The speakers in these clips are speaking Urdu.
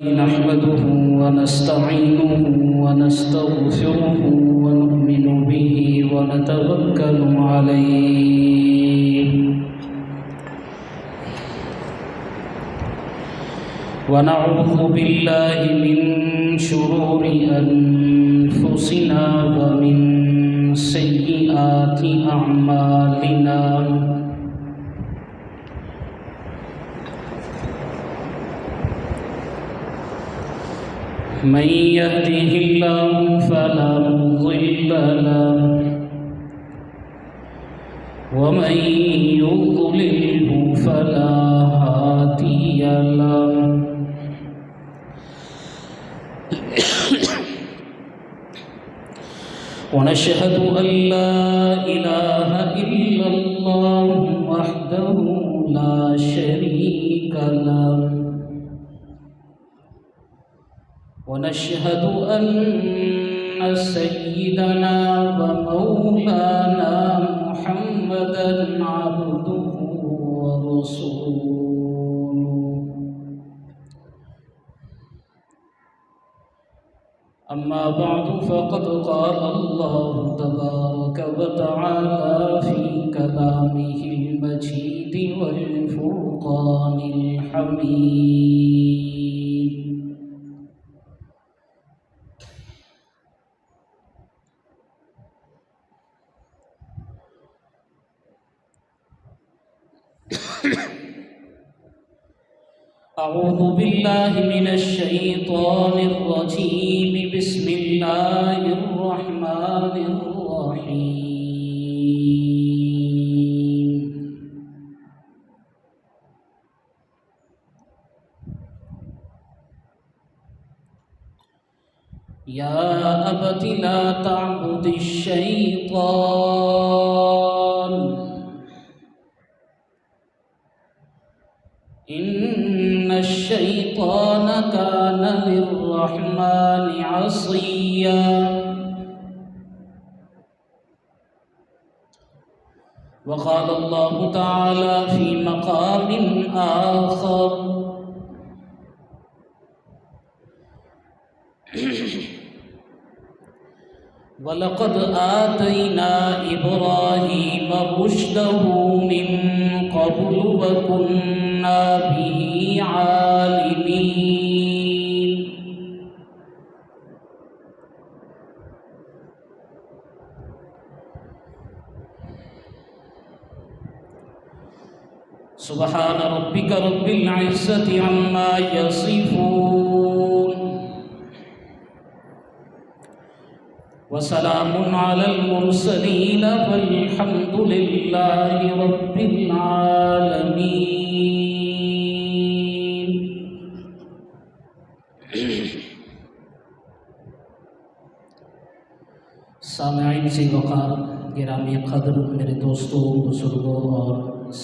نحمده ونستعينه ونستغفره ونؤمن به ونتوكل عليه ونعوذ بالله من شرور أنفسنا ومن سيئات أعمالنا من يهده الله فلا مضل له ومن يضلله فلا هادي له ونشهد أن لا إله إلا الله وحده لا شريك له ونشهد أن سيدنا ومولانا محمدا عبده ورسوله أما بعد فقد قال الله تبارك وتعالى في كلامه المجيد والفرقان الحميد أعوذ بالله من الشيطان الرجيم بسم الله الرحمن الرحيم يا أبت لا تعبد الشيطان إن الشيطان كان للرحمن عصيا وقال الله تعالى في مقام آخر وَلَقَدْ آتَيْنَا إِبْرَاهِيمَ رُشْدَهُ مِنْ قَبْلُ وَكُنَّا بِهِ عَالِمِينَ سبحان ربك رب العزة عما يصفون وسلام على المرسلين والحمد لله رب العالمين سامعین سے وقار گرامی قدر میرے دوستوں بزرگوں اور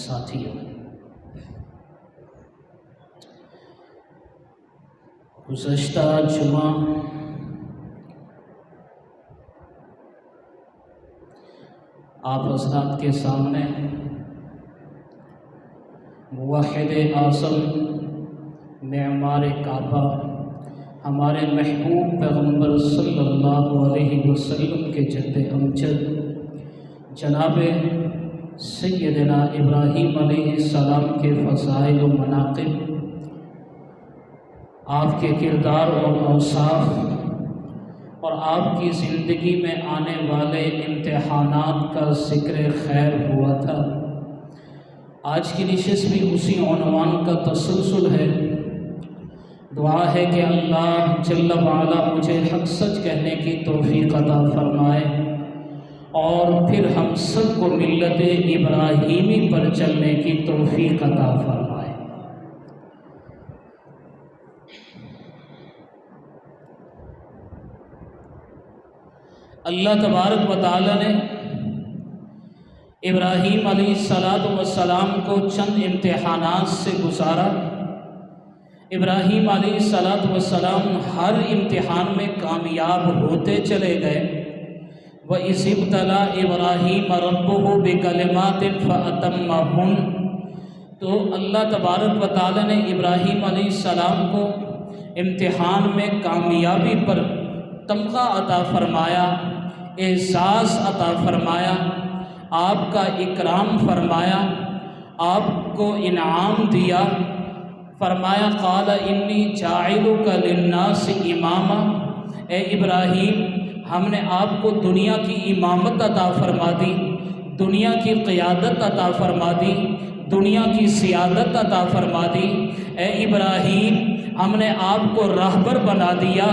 ساتھیوں، گزشتہ جمعہ آپ حضرات کے سامنے موحد اعظم معمار کعبہ ہمارے محبوب پیغمبر صلی اللہ علیہ وسلم کے جد امجد جناب سیدنا ابراہیم علیہ السلام کے فضائل و مناقب، آپ کے کردار اور اوصاف اور آپ کی زندگی میں آنے والے امتحانات کا ذکر خیر ہوا تھا۔ آج کی نشست بھی اسی عنوان کا تسلسل ہے۔ دعا ہے کہ اللہ جل وعلا مجھے حق سچ کہنے کی توفیق عطا فرمائے اور پھر ہم سب کو ملت ابراہیمی پر چلنے کی توفیق عطا فرمائے۔ اللہ تبارک و تعالی نے ابراہیم علیہ السلام کو چند امتحانات سے گزارا۔ ابراہیم علیہ السلام ہر امتحان میں کامیاب ہوتے چلے گئے۔ وَإِذِ ابْتَلَىٰ إِبْرَاهِيمَ رَبُّهُ بِكَلِمَاتٍ فَأَتَمَّهُنَّ، تو اللہ تبارک و تعالی نے ابراہیم علیہ السلام کو امتحان میں کامیابی پر تمغہ عطا فرمایا، اعزاز عطا فرمایا، آپ کا اکرام فرمایا، آپ کو انعام دیا، فرمایا قال انی جاعلک للناس اماما، اے ابراہیم ہم نے آپ کو دنیا کی امامت عطا فرما دی، دنیا کی قیادت عطا فرما دی، دنیا کی سیادت عطا فرما دی۔ اے ابراہیم ہم نے آپ کو راہبر بنا دیا،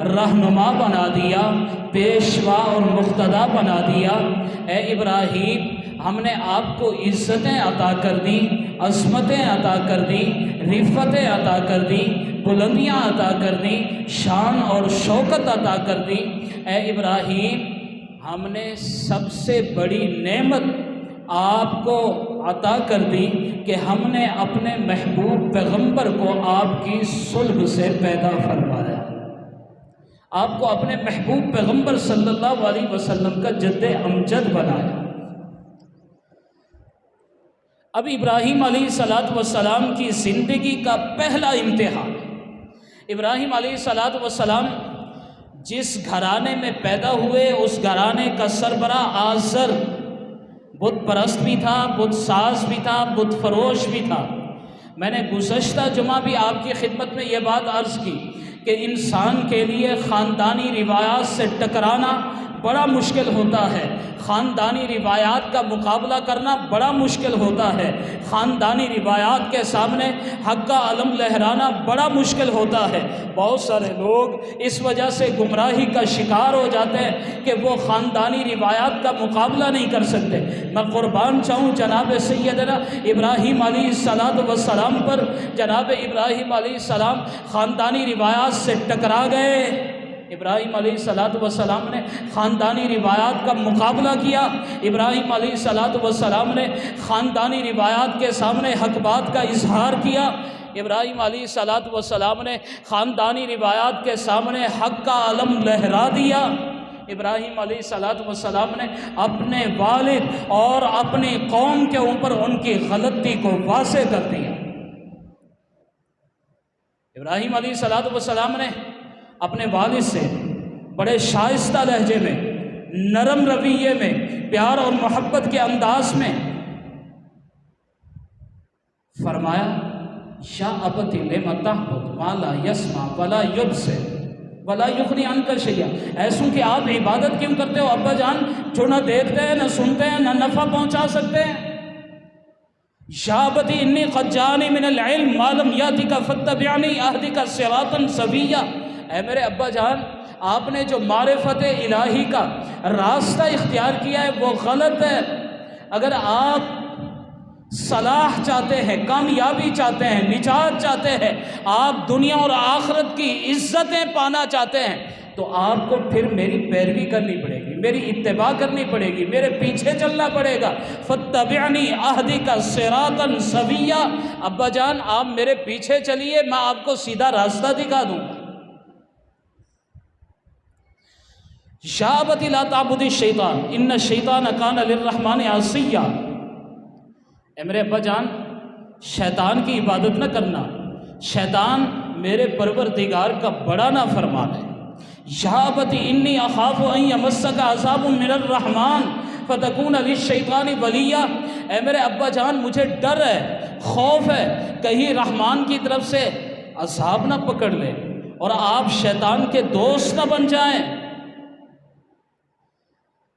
رہنما بنا دیا، پیشوا اور مقتدا بنا دیا۔ اے ابراہیم ہم نے آپ کو عزتیں عطا کر دی، عظمتیں عطا کر دی، رفتیں عطا کر دی، بلندیاں عطا کر دی، شان اور شوکت عطا کر دی۔ اے ابراہیم ہم نے سب سے بڑی نعمت آپ کو عطا کر دی کہ ہم نے اپنے محبوب پیغمبر کو آپ کی صلب سے پیدا فرمایا، آپ کو اپنے محبوب پیغمبر صلی اللہ علیہ وسلم کا جد امجد بنایا۔ اب ابراہیم علیہ السلام کی زندگی کا پہلا امتحان، ابراہیم علیہ السلام جس گھرانے میں پیدا ہوئے اس گھرانے کا سربراہ آزر بت پرست بھی تھا، بت ساز بھی تھا، بت فروش بھی تھا۔ میں نے گزشتہ جمعہ بھی آپ کی خدمت میں یہ بات عرض کی کہ انسان کے لیے خاندانی روایات سے ٹکرانا بڑا مشکل ہوتا ہے، خاندانی روایات کا مقابلہ کرنا بڑا مشکل ہوتا ہے، خاندانی روایات کے سامنے حق کا علم لہرانا بڑا مشکل ہوتا ہے۔ بہت سارے لوگ اس وجہ سے گمراہی کا شکار ہو جاتے ہیں کہ وہ خاندانی روایات کا مقابلہ نہیں کر سکتے۔ میں قربان چاہوں جناب سیدنا ابراہیم علیہ السلام پر، جناب ابراہیم علیہ السلام خاندانی روایات سے ٹکرا گئے۔ ابراہیم علیہ السلام نے خاندانی روایات کا مقابلہ کیا، ابراہیم علیہ السلام نے خاندانی روایات کے سامنے حق بات کا اظہار کیا، ابراہیم علیہ السلام نے خاندانی روایات کے سامنے حق کا علم لہرا دیا۔ ابراہیم علیہ السلام نے اپنے والد اور اپنی قوم کے اوپر ان کی غلطی کو واضح کر دیا۔ ابراہیم علیہ السلام نے اپنے والد سے بڑے شائستہ لہجے میں، نرم رویے میں، پیار اور محبت کے انداز میں فرمایا یا ابتی لم تعبد ما لا يسمع ولا يبصر ولا یغنی عنک شیئا، ایسوں کہ آپ عبادت کیوں کرتے ہو ابا جان جو نہ دیکھتے ہیں نہ سنتے ہیں نہ نفع پہنچا سکتے ہیں؟ یا ابتی انی قد جانی من العلم ما لم یاتک فاتبعنی اہدک صراطا سویا، اے میرے ابا جان آپ نے جو معرفت الہی کا راستہ اختیار کیا ہے وہ غلط ہے۔ اگر آپ صلاح چاہتے ہیں، کامیابی چاہتے ہیں، نجات چاہتے ہیں، آپ دنیا اور آخرت کی عزتیں پانا چاہتے ہیں تو آپ کو پھر میری پیروی کرنی پڑے گی، میری اتباع کرنی پڑے گی، میرے پیچھے چلنا پڑے گا۔ فاتبعنی اہدک صراطا سویا، ابا جان آپ میرے پیچھے چلیے، میں آپ کو سیدھا راستہ دکھا دوں گا۔ یا ابت لا تعبد الشیطان ان الشیطان کان للرحمن عصیا، اے میرے ابا جان شیطان کی عبادت نہ کرنا، شیطان میرے پروردگار کا بڑا نافرمان ہے۔ یا ابت انی اخاف ان یمسک عذاب من الرحمن فتکون للشیطان ولیا، اے میرے ابا جان مجھے ڈر ہے، خوف ہے کہیں رحمان کی طرف سے عذاب نہ پکڑ لے اور آپ شیطان کے دوست نہ بن جائیں۔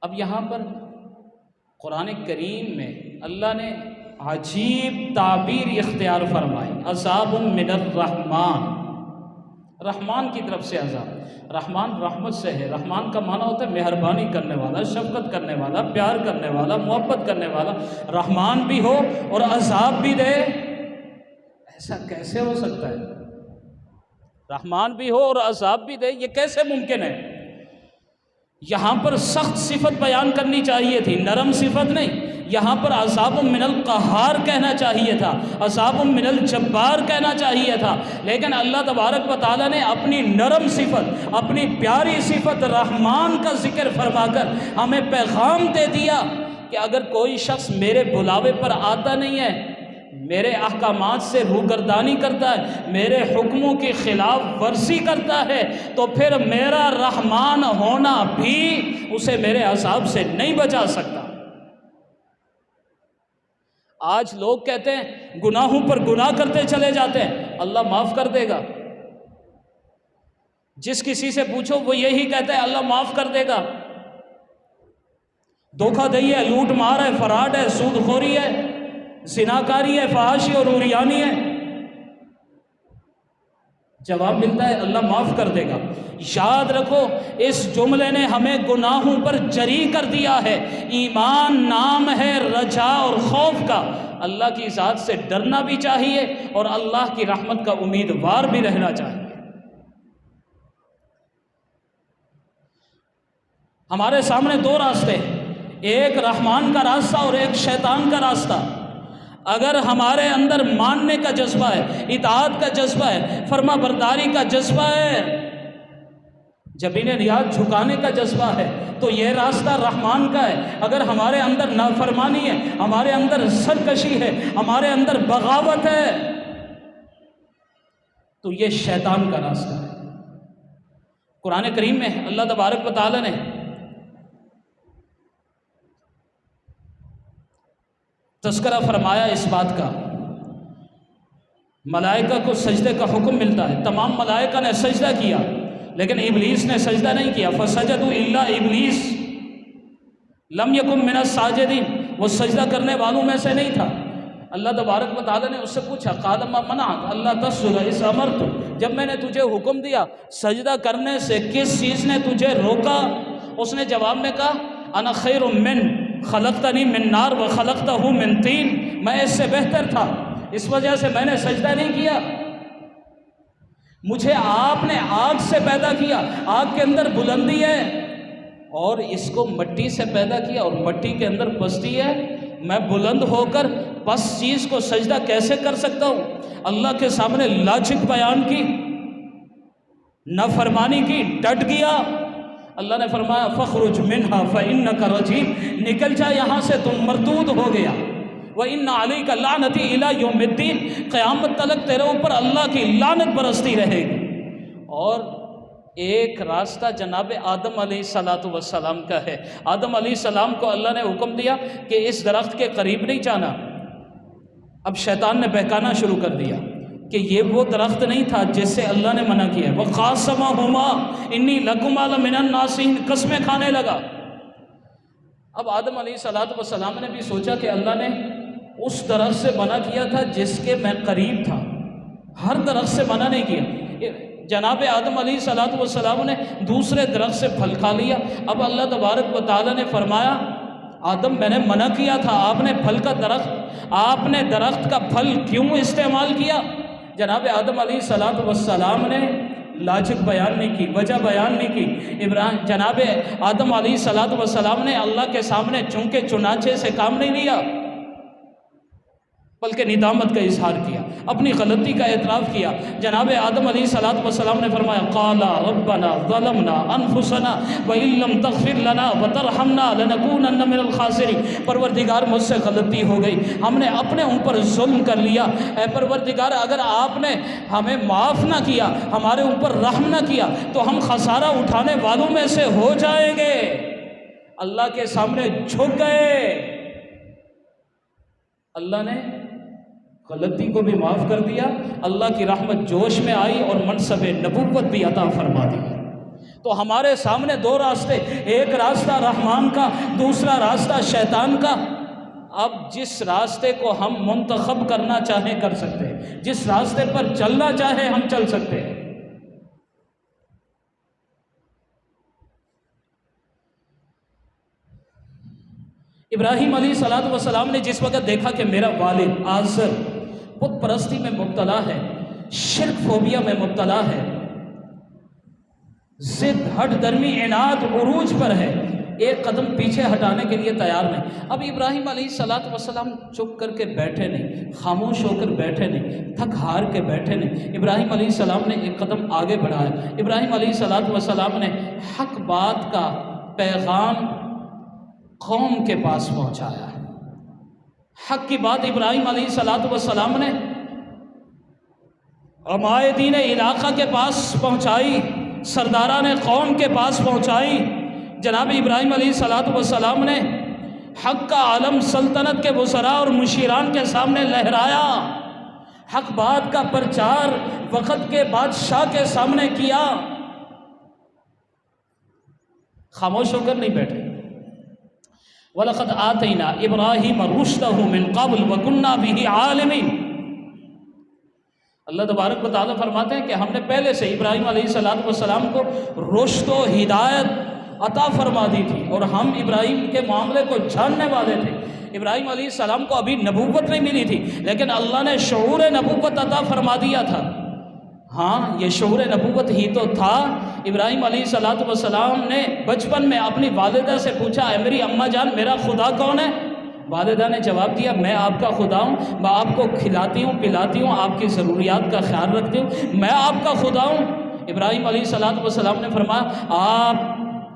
اب یہاں پر قرآن کریم میں اللہ نے عجیب تعبیر اختیار فرمائی، عذاب من الرحمن، رحمان کی طرف سے عذاب۔ رحمان رحمت سے ہے، رحمان کا معنی ہوتا ہے مہربانی کرنے والا، شفقت کرنے والا، پیار کرنے والا، محبت کرنے والا۔ رحمان بھی ہو اور عذاب بھی دے، ایسا کیسے ہو سکتا ہے؟ رحمان بھی ہو اور عذاب بھی دے، یہ کیسے ممکن ہے؟ یہاں پر سخت صفت بیان کرنی چاہیے تھی، نرم صفت نہیں۔ یہاں پر عذاب من القہار کہنا چاہیے تھا، عذاب من الجبار کہنا چاہیے تھا، لیکن اللہ تبارک و تعالیٰ نے اپنی نرم صفت، اپنی پیاری صفت رحمان کا ذکر فرما کر ہمیں پیغام دے دیا کہ اگر کوئی شخص میرے بلاوے پر آتا نہیں ہے، میرے احکامات سے روگردانی کرتا ہے، میرے حکموں کی خلاف ورزی کرتا ہے، تو پھر میرا رحمان ہونا بھی اسے میرے عذاب سے نہیں بچا سکتا۔ آج لوگ کہتے ہیں گناہوں پر گناہ کرتے چلے جاتے ہیں، اللہ معاف کر دے گا۔ جس کسی سے پوچھو وہ یہی کہتا ہے اللہ معاف کر دے گا۔ دھوکہ دہی ہے، لوٹ مار ہے، فراڈ ہے، سود خوری ہے، زناکاری ہے، فحاشی اور عریانی ہے، جواب ملتا ہے اللہ معاف کر دے گا۔ یاد رکھو اس جملے نے ہمیں گناہوں پر جری کر دیا ہے۔ ایمان نام ہے رجا اور خوف کا، اللہ کی ذات سے ڈرنا بھی چاہیے اور اللہ کی رحمت کا امیدوار بھی رہنا چاہیے۔ ہمارے سامنے دو راستے ہیں، ایک رحمان کا راستہ اور ایک شیطان کا راستہ۔ اگر ہمارے اندر ماننے کا جذبہ ہے، اطاعت کا جذبہ ہے، فرما برداری کا جذبہ ہے، جبین نیاز جھکانے کا جذبہ ہے، تو یہ راستہ رحمان کا ہے۔ اگر ہمارے اندر نافرمانی ہے، ہمارے اندر سرکشی ہے، ہمارے اندر بغاوت ہے، تو یہ شیطان کا راستہ ہے۔ قرآن کریم میں اللہ تبارک و تعالی نے تذکرہ فرمایا اس بات کا، ملائکہ کو سجدے کا حکم ملتا ہے، تمام ملائکہ نے سجدہ کیا لیکن ابلیس نے سجدہ نہیں کیا۔ فسجدوا الا ابلیس لم یکن من الساجدین، وہ سجدہ کرنے والوں میں سے نہیں تھا۔ اللہ تبارک و تعالی نے اس سے پوچھا قال ما منعک اللہ تسجد اذ امرت، جب میں نے تجھے حکم دیا سجدہ کرنے سے کس چیز نے تجھے روکا؟ اس نے جواب میں کہا انا خیر من خلقتنی من نار و خلقتہ من طین، میں اس سے بہتر تھا، اس وجہ سے میں نے سجدہ نہیں کیا۔ مجھے آپ نے آگ سے پیدا کیا، آگ کے اندر بلندی ہے، اور اس کو مٹی سے پیدا کیا اور مٹی کے اندر پستی ہے، میں بلند ہو کر پس چیز کو سجدہ کیسے کر سکتا ہوں؟ اللہ کے سامنے لاجک بیان کی، نافرمانی کی، ڈٹ گیا۔ اللہ نے فرمایا فخرج منہا فإنک رجیم، نکل جا یہاں سے، تم مردود ہو گیا۔ وَإِنَّ عَلَيْكَ لَعْنَتِي إِلَىٰ يَوْمِ الدِّينِ، قیامت تلک تیرے اوپر اللہ کی لعنت برستی رہے گی۔ اور ایک راستہ جناب آدم علیہ السلام کا ہے۔ آدم علیہ السلام کو اللہ نے حکم دیا کہ اس درخت کے قریب نہیں جانا، اب شیطان نے بہکانا شروع کر دیا کہ یہ وہ درخت نہیں تھا جس سے اللہ نے منع کیا ہے۔ وَقَاسَمَهُمَا إِنِّي لَكُمَا لَمِنَ النَّاصِحِينَ، قسمیں کھانے لگا۔ اب آدم علیہ السلام نے بھی سوچا کہ اللہ نے اس درخت سے منع کیا تھا جس کے میں قریب تھا، ہر درخت سے منع نہیں کیا۔ جناب آدم علیہ السلام نے دوسرے درخت سے پھل کھا لیا۔ اب اللہ تبارک و تعالی نے فرمایا آدم میں نے منع کیا تھا، آپ نے پھل کا آپ نے درخت کا پھل کیوں استعمال کیا؟ جناب آدم علیہ السلام نے لاجک بیان نہیں کی، وجہ بیان نہیں کی۔ جناب آدم علیہ السلام نے اللہ کے سامنے چونکہ چنانچہ سے کام نہیں لیا، بلکہ ندامت کا اظہار کیا، اپنی غلطی کا اعتراف کیا۔ جناب آدم علیہ السلام نے فرمایا قال ربنا ظلمنا انفسنا وان لم تغفر لنا وترحمنا لنكونن من الخاسرین، پروردگار مجھ سے غلطی ہو گئی، ہم نے اپنے اوپر ظلم کر لیا، اے پروردگار اگر آپ نے ہمیں معاف نہ کیا، ہمارے اوپر رحم نہ کیا تو ہم خسارہ اٹھانے والوں میں سے ہو جائیں گے۔ اللہ کے سامنے جھک گئے، اللہ نے غلطی کو بھی معاف کر دیا، اللہ کی رحمت جوش میں آئی اور منصب نبوت بھی عطا فرما دی۔ تو ہمارے سامنے دو راستے، ایک راستہ رحمان کا، دوسرا راستہ شیطان کا۔ اب جس راستے کو ہم منتخب کرنا چاہیں کر سکتے ہیں، جس راستے پر چلنا چاہیں ہم چل سکتے ہیں۔ ابراہیم علیہ السلام نے جس وقت دیکھا کہ میرا والد آزر بت پرستی میں مبتلا ہے، شرک فوبیا میں مبتلا ہے، ضد ہٹ درمی عناد عروج پر ہے، ایک قدم پیچھے ہٹانے کے لیے تیار نہیں۔ اب ابراہیم علیہ السلام چپ کر کے بیٹھے نہیں، خاموش ہو کر بیٹھے نہیں، تھک ہار کے بیٹھے نہیں۔ ابراہیم علیہ السلام نے ایک قدم آگے بڑھایا۔ ابراہیم علیہ السلام نے حق بات کا پیغام قوم کے پاس پہنچایا۔ حق کی بات ابراہیم علیہ السلام نے عمائدین علاقہ کے پاس پہنچائی، سرداران قوم کے پاس پہنچائی۔ جناب ابراہیم علیہ السلام نے حق کا عالم سلطنت کے وزراء اور مشیران کے سامنے لہرایا، حق بات کا پرچار وقت کے بادشاہ کے سامنے کیا۔ خاموش ہو کر نہیں بیٹھے۔ وَلَقَدْ آتَيْنَا إِبْرَاهِيمَ رُشْدَهُ مِنْ قَبْلُ وَكُنَّا بِهِ عَالِمِينَ۔ اللہ تبارک و تعالیٰ فرماتے ہیں کہ ہم نے پہلے سے ابراہیم علیہ السلام کو رشد و ہدایت عطا فرما دی تھی، اور ہم ابراہیم کے معاملے کو جاننے والے تھے۔ ابراہیم علیہ السلام کو ابھی نبوت نہیں ملی تھی، لیکن اللہ نے شعور نبوت عطا فرما دیا تھا۔ ہاں، یہ شعور نبوت ہی تو تھا۔ ابراہیم علیہ السلام نے بچپن میں اپنی والدہ سے پوچھا، اے میری اماں جان، میرا خدا کون ہے؟ والدہ نے جواب دیا، میں آپ کا خدا ہوں، میں آپ کو کھلاتی ہوں، پلاتی ہوں، آپ کی ضروریات کا خیال رکھتی ہوں، میں آپ کا خدا ہوں۔ ابراہیم علیہ السلام نے فرمایا، آپ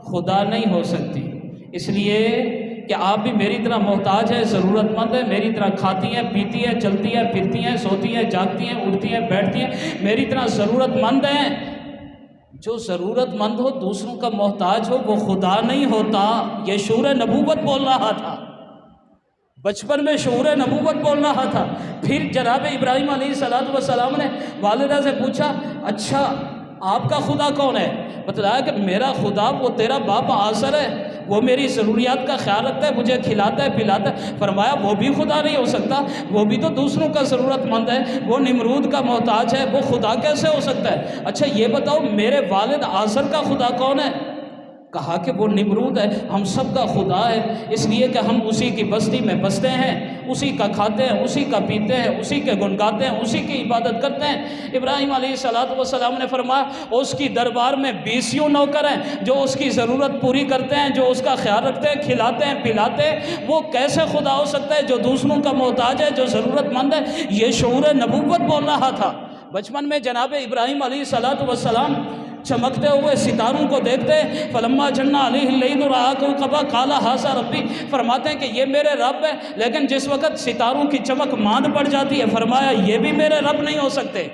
خدا نہیں ہو سکتی، اس لیے کہ آپ بھی میری طرح محتاج ہے، ضرورت مند ہے، میری طرح کھاتی ہیں، پیتی ہیں، چلتی ہیں، پھرتی ہیں، سوتی ہیں، جاگتی ہیں، اٹھتی ہیں، بیٹھتی ہیں، میری طرح ضرورت مند ہیں۔ جو ضرورت مند ہو، دوسروں کا محتاج ہو، وہ خدا نہیں ہوتا۔ یہ شعور نبوت بول رہا تھا، بچپن میں شعور نبوت بول رہا تھا۔ پھر جناب ابراہیم علیہ السلام نے والدہ سے پوچھا، اچھا آپ کا خدا کون ہے؟ بتلایا کہ میرا خدا وہ تیرا باپ آزر ہے، وہ میری ضروریات کا خیال رکھتا ہے، مجھے کھلاتا ہے، پلاتا ہے۔ فرمایا وہ بھی خدا نہیں ہو سکتا، وہ بھی تو دوسروں کا ضرورت مند ہے، وہ نمرود کا محتاج ہے، وہ خدا کیسے ہو سکتا ہے؟ اچھا یہ بتاؤ میرے والد آزر کا خدا کون ہے؟ کہا کہ وہ نمرود ہے، ہم سب کا خدا ہے، اس لیے کہ ہم اسی کی بستی میں بستے ہیں، اسی کا کھاتے ہیں، اسی کا پیتے ہیں، اسی کے گن گاتے ہیں، اسی کی عبادت کرتے ہیں۔ ابراہیم علیہ السلام نے فرمایا اس کی دربار میں 20 نوکر ہیں جو اس کی ضرورت پوری کرتے ہیں، جو اس کا خیال رکھتے ہیں، کھلاتے ہیں، پلاتے ہیں، وہ کیسے خدا ہو سکتا ہے جو دوسروں کا محتاج ہے، جو ضرورت مند ہے؟ یہ شعور نبوت بول رہا تھا۔ بچپن میں جناب ابراہیم علیہ السلام چمکتے ہوئے ستاروں کو دیکھتے، فلما جن علیہ اللیل رآ کوکبا قال ھذا ربی، فرماتے ہیں کہ یہ میرے رب ہے، لیکن جس وقت ستاروں کی چمک ماند پڑ جاتی ہے، فرمایا یہ بھی میرے رب نہیں ہو سکتے۔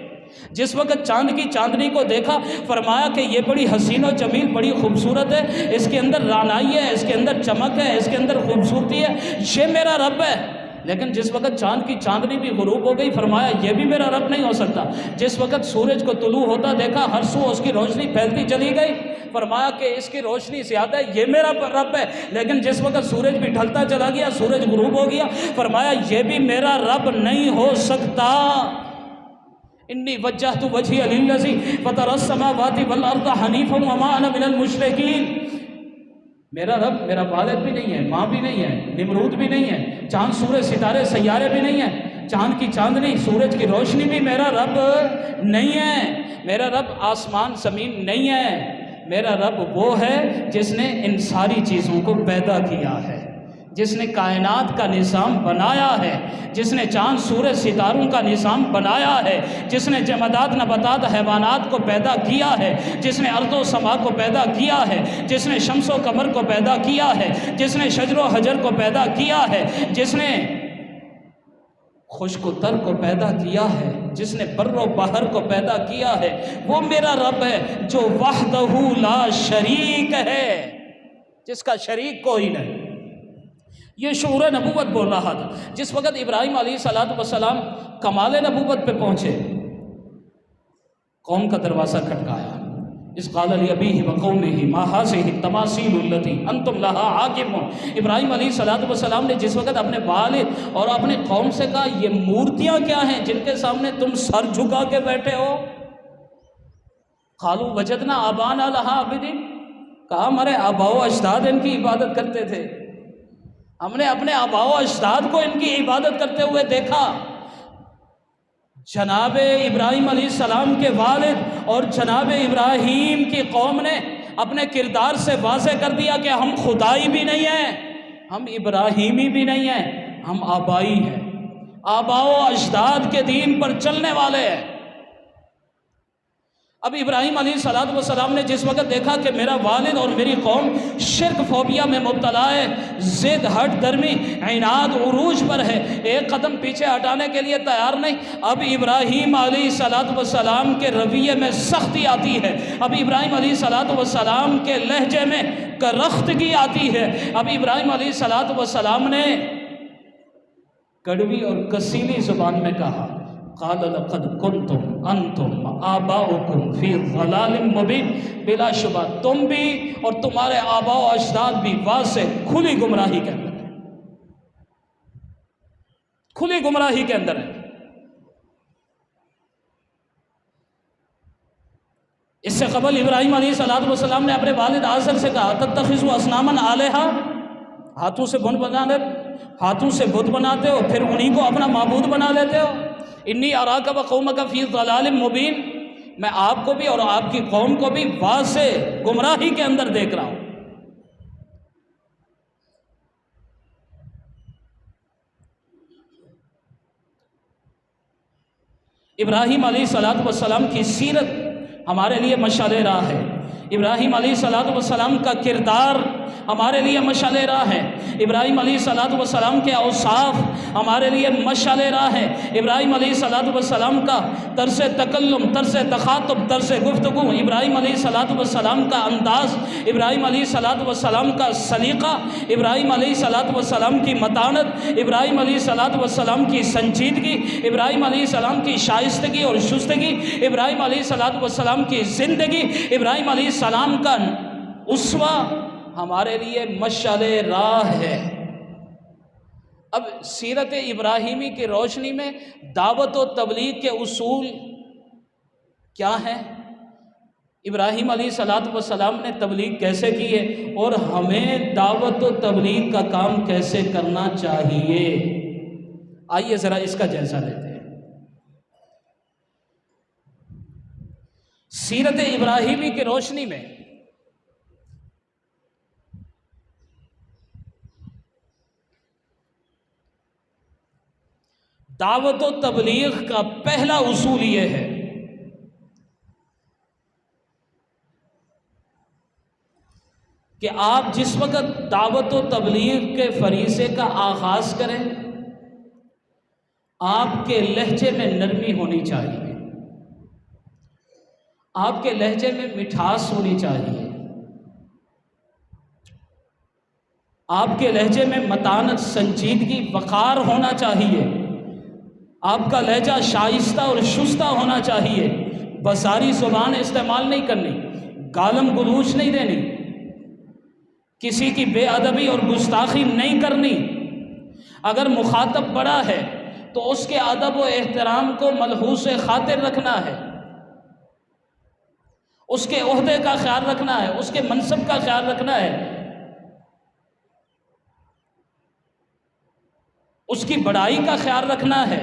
جس وقت چاند کی چاندنی کو دیکھا، فرمایا کہ یہ بڑی حسین و جمیل، بڑی خوبصورت ہے، اس کے اندر رعنائی ہے، اس کے اندر چمک ہے، اس کے اندر خوبصورتی ہے، یہ میرا رب ہے۔ لیکن جس وقت چاند کی چاندنی بھی غروب ہو گئی، فرمایا یہ بھی میرا رب نہیں ہو سکتا۔ جس وقت سورج کو طلوع ہوتا دیکھا، ہر سو اس کی روشنی پھیلتی چلی گئی، فرمایا کہ اس کی روشنی زیادہ ہے، یہ میرا رب ہے۔ لیکن جس وقت سورج بھی ڈھلتا چلا گیا، سورج غروب ہو گیا، فرمایا یہ بھی میرا رب نہیں ہو سکتا۔ انی وجہت وجہی للذی فطر السماوات والارض حنیفا وما انا من المشرکین۔ میرا رب میرا والد بھی نہیں ہے، ماں بھی نہیں ہے، نمرود بھی نہیں ہے، چاند سورج ستارے سیارے بھی نہیں ہیں، چاند کی چاندنی سورج کی روشنی بھی میرا رب نہیں ہے، میرا رب آسمان زمین نہیں ہے، میرا رب وہ ہے جس نے ان ساری چیزوں کو پیدا کیا ہے، جس نے کائنات کا نظام بنایا ہے، جس نے چاند سورج ستاروں کا نظام بنایا ہے، جس نے جمادات نباتات حیوانات کو پیدا کیا ہے، جس نے ارض و سما کو پیدا کیا ہے، جس نے شمس و قمر کو پیدا کیا ہے، جس نے شجر و حجر کو پیدا کیا ہے، جس نے خشک و تر کو پیدا کیا ہے، جس نے بر و بحر کو پیدا کیا ہے، وہ میرا رب ہے جو وحدہ لا شریک ہے، جس کا شریک کوئی نہیں۔ یہ شعور نبوت بول رہا تھا۔ جس وقت ابراہیم علیہ السلام کمال نبوت پہ پہنچے، قوم کا دروازہ کھٹکایا، اس قال لأبیہ وقومہ ما ھذہ التماثیل التی انتم لہا عاکفون۔ ابراہیم علیہ السلام نے جس وقت اپنے والد اور اپنے قوم سے کہا یہ مورتیاں کیا ہیں جن کے سامنے تم سر جھکا کے بیٹھے ہو؟ قالوا وجدنا آباءنا لہا عابدین، کہا ہمارے آباء و اجداد ان کی عبادت کرتے تھے، ہم نے اپنے آباء و اجداد کو ان کی عبادت کرتے ہوئے دیکھا۔ جناب ابراہیم علیہ السلام کے والد اور جناب ابراہیم کی قوم نے اپنے کردار سے واضح کر دیا کہ ہم خدائی بھی نہیں ہیں، ہم ابراہیمی بھی نہیں ہیں، ہم آبائی ہیں، آباء و اجداد کے دین پر چلنے والے ہیں۔ اب ابراہیم علیہ السلام نے جس وقت دیکھا کہ میرا والد اور میری قوم شرک فوبیا میں مبتلا ہے، ضد ہٹ درمی عناد عروج پر ہے، ایک قدم پیچھے ہٹانے کے لیے تیار نہیں، اب ابراہیم علیہ السلام کے رویے میں سختی آتی ہے، اب ابراہیم علیہ السلام کے لہجے میں کرختگی آتی ہے، اب ابراہیم علیہ السلام نے کڑوی اور کسیلی زبان میں کہا، قال لقد کنتم انتم آباؤکم فی ضلال مبین، بلا شبہ تم بھی اور تمہارے آباء و اجداد بھی واضح کھلی گمراہی کے اندر ہیں، کھلی گمراہی کے اندر ہیں۔ اس سے قبل ابراہیم علیہ السلام نے اپنے والد آزر سے کہا، تتخذوا اصناما آلہا، ہاتھوں سے بت بناتے ہو پھر انہی کو اپنا معبود بنا لیتے ہو، انی اراک و قومک فی ضلال مبین، میں آپ کو بھی اور آپ کی قوم کو بھی واضح گمراہی کے اندر دیکھ رہا ہوں۔ ابراہیم علیہ السلام کی سیرت ہمارے لیے مشعل راہ ہے، ابراہیم علیہ السلام کا کردار ہمارے لیے مشعل راہ ہے، ابراہیم علیہ السلام کے اوصاف ہمارے لیے مشعل راہ ہے، ابراہیم علیہ السلام کا طرز تکلم، طرز تخاطب، طرز گفتگو، ابراہیم علیہ السلام کا انداز، ابراہیم علیہ السلام کا سلیقہ، ابراہیم علیہ السلام کی متانت، ابراہیم علیہ السلام کی سنجیدگی، ابراہیم علیہ السلام کی شائستگی اور شستگی، ابراہیم علیہ السلام کی زندگی، ابراہیم علیہ السلام کا اسوہ ہمارے لیے مشعل راہ ہے۔ اب سیرت ابراہیمی کی روشنی میں دعوت و تبلیغ کے اصول کیا ہیں؟ ابراہیم علیہ السلام نے تبلیغ کیسے کی ہے اور ہمیں دعوت و تبلیغ کا کام کیسے کرنا چاہیے؟ آئیے ذرا اس کا جائزہ لیتے ہیں۔ سیرت ابراہیمی کی روشنی میں دعوت و تبلیغ کا پہلا اصول یہ ہے کہ آپ جس وقت دعوت و تبلیغ کے فریضے کا آغاز کریں، آپ کے لہجے میں نرمی ہونی چاہیے، آپ کے لہجے میں مٹھاس ہونی چاہیے، آپ کے لہجے میں متانت، سنجیدگی، وقار ہونا چاہیے، آپ کا لہجہ شائستہ اور شستہ ہونا چاہیے، بازاری زبان استعمال نہیں کرنی، گالم گلوچ نہیں دینی، کسی کی بے ادبی اور گستاخی نہیں کرنی، اگر مخاطب بڑا ہے تو اس کے ادب و احترام کو ملحوظ خاطر رکھنا ہے، اس کے عہدے کا خیال رکھنا ہے، اس کے منصب کا خیال رکھنا ہے، اس کی بڑائی کا خیال رکھنا ہے،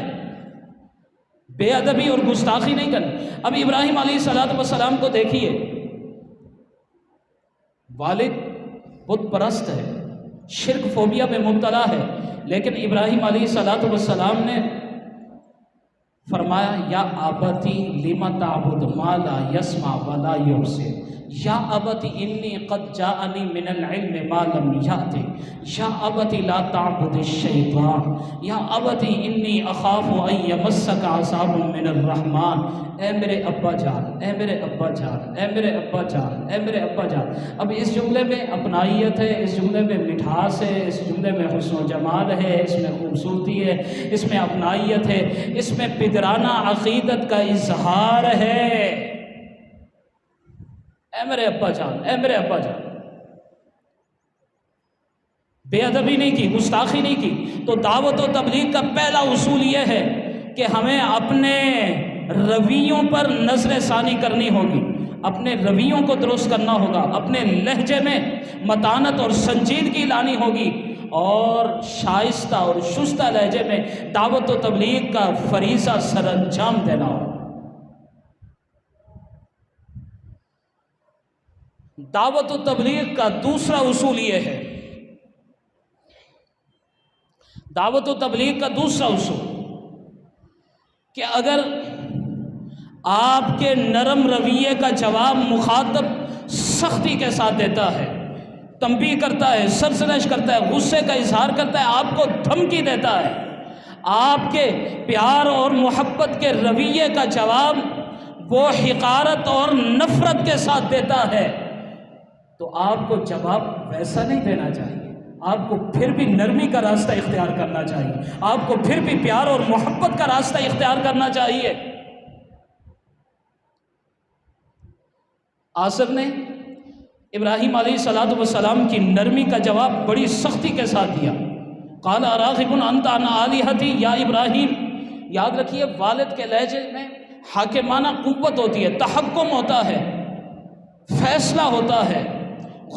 بے ادبی اور گستاخی نہیں کرنی۔ اب ابراہیم علیہ السلام کو دیکھیے، والد بت پرست ہے، شرک فوبیا میں مبتلا ہے، لیکن ابراہیم علیہ السلام نے فرمایا، یا ابتی لم تعبد ما لا يسمع ولا يبصر، یا ابتی انی قد جاءنی من العلم ما لم یأتی، یا ابتی لا تعبد الشیطان، یا ابتی انی اخاف ان یمسک عذاب من الرحمن۔ اے میرے ابا جان، اے میرے ابا جان، اے میرے ابا جان، اے میرے ابا جان۔ اب اس جملے میں اپنائیت ہے، اس جملے میں مٹھاس ہے، اس جملے میں حسن و جمال ہے، اس میں خوبصورتی ہے، اس میں اپنائیت ہے، اس میں پدرانہ عقیدت کا اظہار ہے۔ اے میرے ابا جان، اے میرے ابا جان، بے ادبی نہیں کی، گستاخی نہیں کی۔ تو دعوت و تبلیغ کا پہلا اصول یہ ہے کہ ہمیں اپنے رویوں پر نظر ثانی کرنی ہوگی، اپنے رویوں کو درست کرنا ہوگا، اپنے لہجے میں متانت اور سنجیدگی لانی ہوگی، اور شائستہ اور شستہ لہجے میں دعوت و تبلیغ کا فریضہ سر انجام دینا ہوگا۔ دعوت و تبلیغ کا دوسرا اصول یہ ہے، دعوت و تبلیغ کا دوسرا اصول کہ اگر آپ کے نرم رویے کا جواب مخاطب سختی کے ساتھ دیتا ہے، تنبیہ کرتا ہے، سرزنش کرتا ہے، غصے کا اظہار کرتا ہے، آپ کو دھمکی دیتا ہے، آپ کے پیار اور محبت کے رویے کا جواب وہ حقارت اور نفرت کے ساتھ دیتا ہے، تو آپ کو جواب ویسا نہیں دینا چاہیے، آپ کو پھر بھی نرمی کا راستہ اختیار کرنا چاہیے، آپ کو پھر بھی پیار اور محبت کا راستہ اختیار کرنا چاہیے۔ آصر نے ابراہیم علیہ السلام کی نرمی کا جواب بڑی سختی کے ساتھ دیا۔ قال اراغب انت عن آلہتی یا ابراہیم، یاد رکھیے والد کے لہجے میں حاکمانہ قوت ہوتی ہے، تحکم ہوتا ہے، فیصلہ ہوتا ہے،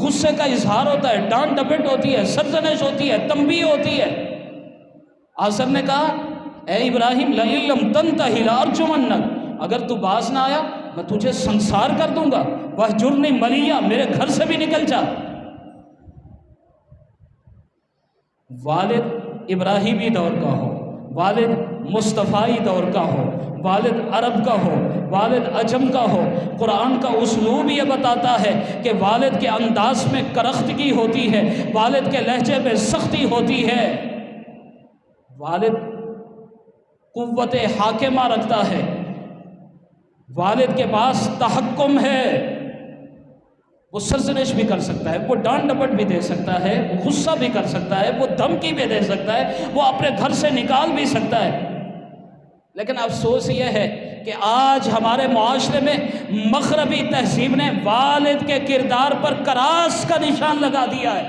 غصے کا اظہار ہوتا ہے، ڈانٹ ڈپٹ ہوتی ہے، سرزنش ہوتی ہے، تنبیہ ہوتی ہے۔ آصر نے کہا اے ابراہیم لئن لم تنتہی لارجمنک، اگر تو باز نہ آیا میں تجھے سنسار کر دوں گا، وہجرنی ملیہ، میرے گھر سے بھی نکل جا۔ والد ابراہیمی دور کا ہو، والد مصطفی دور کا ہو، والد عرب کا ہو، والد عجم کا ہو، قرآن کا اسلوب یہ بتاتا ہے کہ والد کے انداز میں کرختگی ہوتی ہے، والد کے لہجے میں سختی ہوتی ہے، والد قوت حاکمہ رکھتا ہے، والد کے پاس تحکم ہے، وہ سرزنش بھی کر سکتا ہے، وہ ڈانٹ ڈپٹ بھی دے سکتا ہے، وہ غصہ بھی کر سکتا ہے، وہ دھمکی بھی دے سکتا ہے، وہ اپنے گھر سے نکال بھی سکتا ہے۔ لیکن افسوس یہ ہے کہ آج ہمارے معاشرے میں مغربی تہذیب نے والد کے کردار پر کراس کا نشان لگا دیا ہے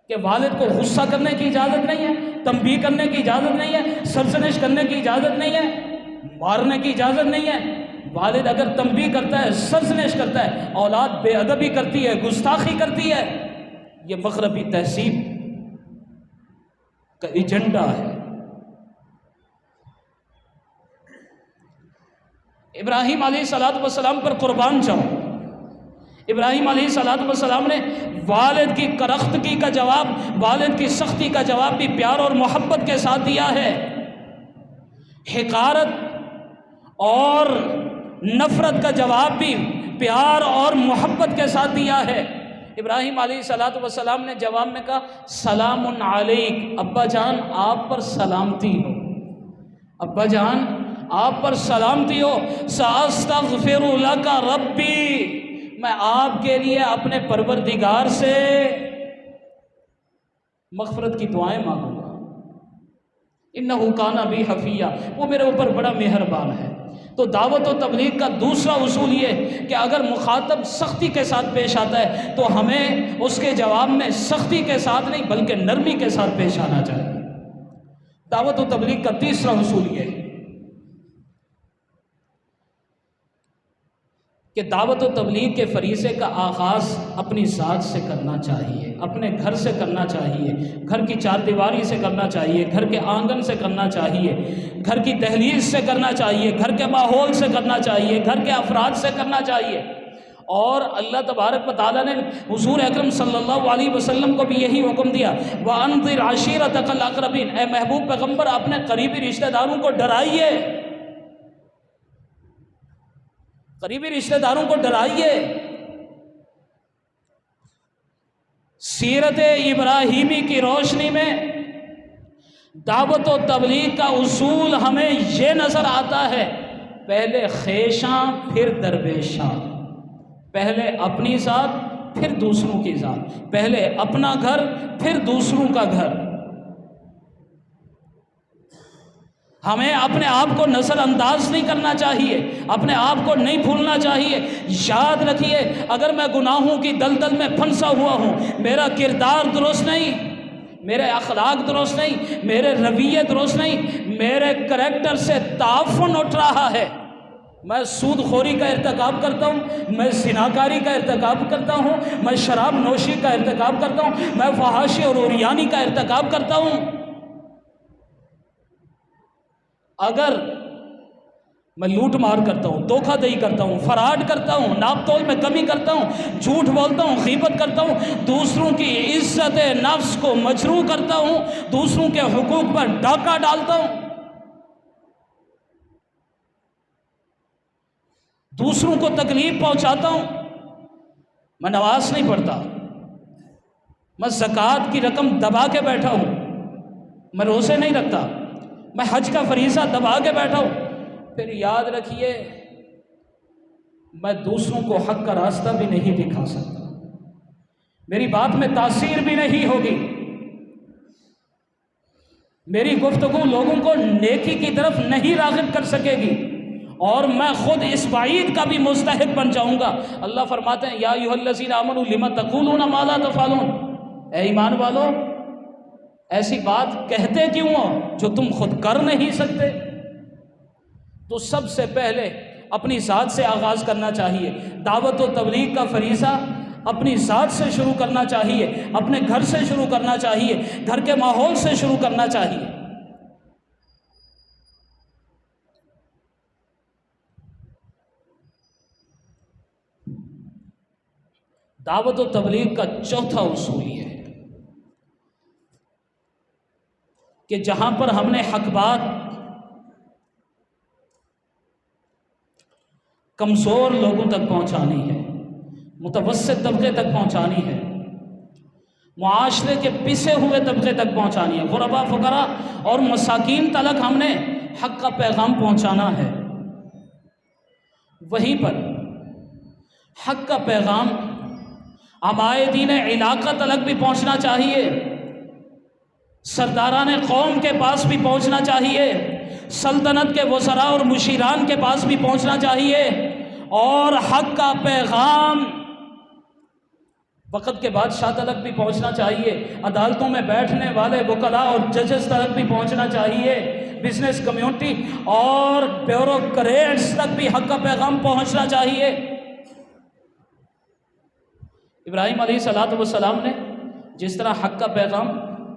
کہ والد کو غصہ کرنے کی اجازت نہیں ہے، تنبیہ کرنے کی اجازت نہیں ہے، سرزنش کرنے کی اجازت نہیں ہے، مارنے کی اجازت نہیں ہے۔ والد اگر تنبیہ کرتا ہے، سرزنش کرتا ہے، اولاد بے ادبی کرتی ہے، گستاخی کرتی ہے، یہ مغربی تہذیب کا ایجنڈا ہے۔ ابراہیم علیہ السلام پر قربان جاؤ، ابراہیم علیہ السلام نے والد کی کرختگی کا جواب، والد کی سختی کا جواب بھی پیار اور محبت کے ساتھ دیا ہے، حقارت اور نفرت کا جواب بھی پیار اور محبت کے ساتھ دیا ہے۔ ابراہیم علیہ السلام نے جواب میں کہا سلام علیک، ابا جان آپ پر سلامتی ہو، ابا جان آپ پر سلامتی ہو، ساستغفر لک ربی، میں آپ کے لیے اپنے پروردگار سے مغفرت کی دعائیں مانگوں گا، انہ کان بی حفیہ، وہ میرے اوپر بڑا مہربان ہے۔ تو دعوت و تبلیغ کا دوسرا اصول یہ کہ اگر مخاطب سختی کے ساتھ پیش آتا ہے تو ہمیں اس کے جواب میں سختی کے ساتھ نہیں بلکہ نرمی کے ساتھ پیش آنا چاہیے۔ دعوت و تبلیغ کا تیسرا اصول یہ ہے کہ دعوت و تبلیغ کے فریضے کا آغاز اپنی ذات سے کرنا چاہیے، اپنے گھر سے کرنا چاہیے، گھر کی چار دیواری سے کرنا چاہیے، گھر کے آنگن سے کرنا چاہیے، گھر کی دہلیز سے کرنا چاہیے، گھر کے ماحول سے کرنا چاہیے، گھر کے افراد سے کرنا چاہیے۔ اور اللہ تبارک و تعالیٰ نے حضور اکرم صلی اللہ علیہ وسلم کو بھی یہی حکم دیا وَأَنذِرْ عَشِيرَتَكَ الْأَقْرَبِينَ، اے محبوب پیغمبر اپنے قریبی رشتہ داروں کو ڈرائیے، قریبی رشتہ داروں کو ڈرائیے۔ سیرت ابراہیمی کی روشنی میں دعوت و تبلیغ کا اصول ہمیں یہ نظر آتا ہے، پہلے خیشاں پھر درویشاں، پہلے اپنی ذات پھر دوسروں کی ذات، پہلے اپنا گھر پھر دوسروں کا گھر۔ ہمیں اپنے آپ کو نظر انداز نہیں کرنا چاہیے، اپنے آپ کو نہیں بھولنا چاہیے۔ یاد رکھیے اگر میں گناہوں کی دلدل میں پھنسا ہوا ہوں، میرا کردار درست نہیں، میرے اخلاق درست نہیں، میرے رویے درست نہیں، میرے کریکٹر سے تعفن اٹھ رہا ہے، میں سود خوری کا ارتکاب کرتا ہوں، میں زناکاری کا ارتکاب کرتا ہوں، میں شراب نوشی کا ارتکاب کرتا ہوں، میں فحاشی اور عریانی کا ارتکاب کرتا ہوں، اگر میں لوٹ مار کرتا ہوں، دھوکہ دہی کرتا ہوں، فراڈ کرتا ہوں، ناپ تول میں کمی کرتا ہوں، جھوٹ بولتا ہوں، غیبت کرتا ہوں، دوسروں کی عزت نفس کو مجروح کرتا ہوں، دوسروں کے حقوق پر ڈاکہ ڈالتا ہوں، دوسروں کو تکلیف پہنچاتا ہوں، میں نماز نہیں پڑھتا، میں زکوٰۃ کی رقم دبا کے بیٹھا ہوں، میں روزے نہیں رکھتا، میں حج کا فریضہ دبا کے بیٹھا ہوں، پھر یاد رکھیے میں دوسروں کو حق کا راستہ بھی نہیں دکھا سکتا، میری بات میں تاثیر بھی نہیں ہوگی، میری گفتگو لوگوں کو نیکی کی طرف نہیں راغب کر سکے گی، اور میں خود اس وعید کا بھی مستحق بن جاؤں گا۔ اللہ فرماتے ہیں یا ایھا الذین آمنوا لم تقولون ما لا تفعلون، اے ایمان والو ایسی بات کہتے کیوں ہو جو تم خود کر نہیں سکتے؟ تو سب سے پہلے اپنی ذات سے آغاز کرنا چاہیے، دعوت و تبلیغ کا فریضہ اپنی ذات سے شروع کرنا چاہیے، اپنے گھر سے شروع کرنا چاہیے، گھر کے ماحول سے شروع کرنا چاہیے۔ دعوت و تبلیغ کا چوتھا اصول یہ ہے کہ جہاں پر ہم نے حق بات کمزور لوگوں تک پہنچانی ہے، متوسط طبقے تک پہنچانی ہے، معاشرے کے پسے ہوئے طبقے تک پہنچانی ہے، غربا فقراء اور مساکین تلک ہم نے حق کا پیغام پہنچانا ہے، وہیں پر حق کا پیغام عمائدین علاقہ تلک بھی پہنچنا چاہیے، سرداران قوم کے پاس بھی پہنچنا چاہیے، سلطنت کے وزراء اور مشیران کے پاس بھی پہنچنا چاہیے، اور حق کا پیغام وقت کے بادشاہ تلک بھی پہنچنا چاہیے، عدالتوں میں بیٹھنے والے وکلاء اور ججز تلک بھی پہنچنا چاہیے، بزنس کمیونٹی اور بیوروکریٹس تک بھی حق کا پیغام پہنچنا چاہیے۔ ابراہیم علیہ السلام نے جس طرح حق کا پیغام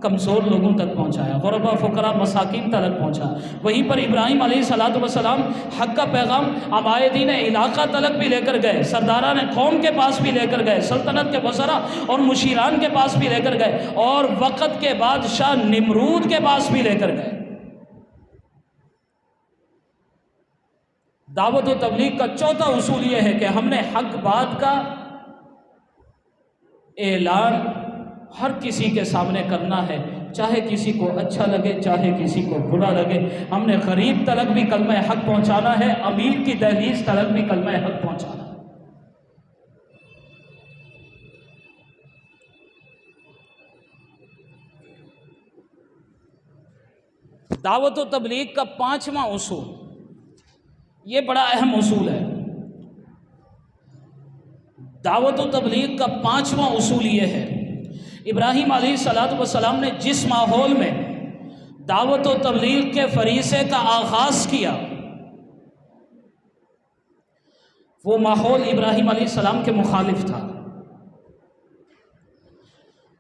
کمزور لوگوں تک پہنچایا، غربا فقراء مساکین تلک پہنچا، وہیں پر ابراہیم علیہ السلام حق کا پیغام عمائدین علاقہ تلک بھی لے کر گئے، سرداران قوم کے پاس بھی لے کر گئے، سلطنت کے وزراء اور مشیران کے پاس بھی لے کر گئے، اور وقت کے بادشاہ نمرود کے پاس بھی لے کر گئے۔ دعوت و تبلیغ کا چوتھا اصول یہ ہے کہ ہم نے حق بات کا اعلان ہر کسی کے سامنے کرنا ہے، چاہے کسی کو اچھا لگے چاہے کسی کو برا لگے۔ ہم نے غریب تلک بھی کلمہ حق پہنچانا ہے، امیر کی دہلیز تلک بھی کلمہ حق پہنچانا ہے۔ دعوت و تبلیغ کا پانچواں اصول، یہ بڑا اہم اصول ہے۔ دعوت و تبلیغ کا پانچواں اصول یہ ہے، ابراہیم علیہ السلام نے جس ماحول میں دعوت و تبلیغ کے فریضے کا آغاز کیا، وہ ماحول ابراہیم علیہ السلام کے مخالف تھا،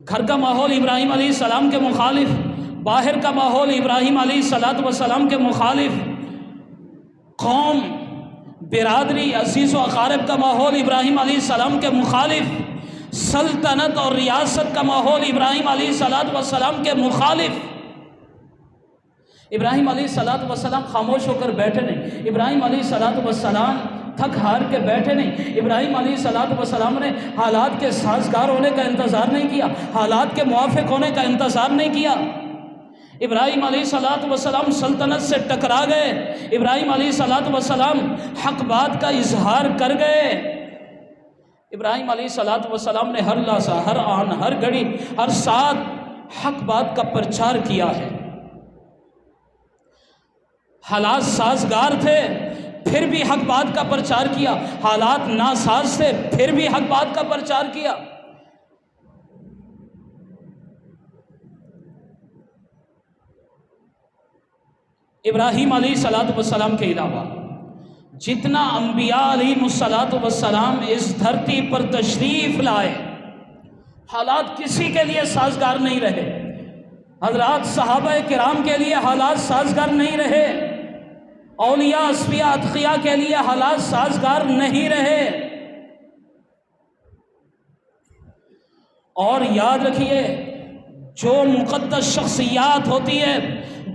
گھر کا ماحول ابراہیم علیہ السلام کے مخالف، باہر کا ماحول ابراہیم علیہ السلام کے مخالف، قوم برادری عزیز و اقارب کا ماحول ابراہیم علیہ السلام کے مخالف، سلطنت اور ریاست کا ماحول ابراہیم علیہ السلام کے مخالف۔ ابراہیم علیہ السلام خاموش ہو کر بیٹھے نہیں، ابراہیم علیہ السلام تھک ہار کے بیٹھے نہیں، ابراہیم علیہ السلام نے حالات کے سازگار ہونے کا انتظار نہیں کیا، حالات کے موافق ہونے کا انتظار نہیں کیا۔ ابراہیم علیہ السلام سلطنت سے ٹکرا گئے، ابراہیم علیہ السلام حق بات کا اظہار کر گئے، ابراہیم علیہ السلام نے ہر لحظہ، ہر آن، ہر گھڑی، ہر ساتھ حق بات کا پرچار کیا ہے۔ حالات سازگار تھے پھر بھی حق بات کا پرچار کیا، حالات ناساز تھے پھر بھی حق بات کا پرچار کیا۔ ابراہیم علیہ السلام کے علاوہ جتنا انبیاء علیہ السلام اس دھرتی پر تشریف لائے، حالات کسی کے لیے سازگار نہیں رہے۔ حضرات صحابہ کرام کے لیے حالات سازگار نہیں رہے، اولیاء اصفیاء اتقیاء کے لیے حالات سازگار نہیں رہے۔ اور یاد رکھیے، جو مقدس شخصیات ہوتی ہے،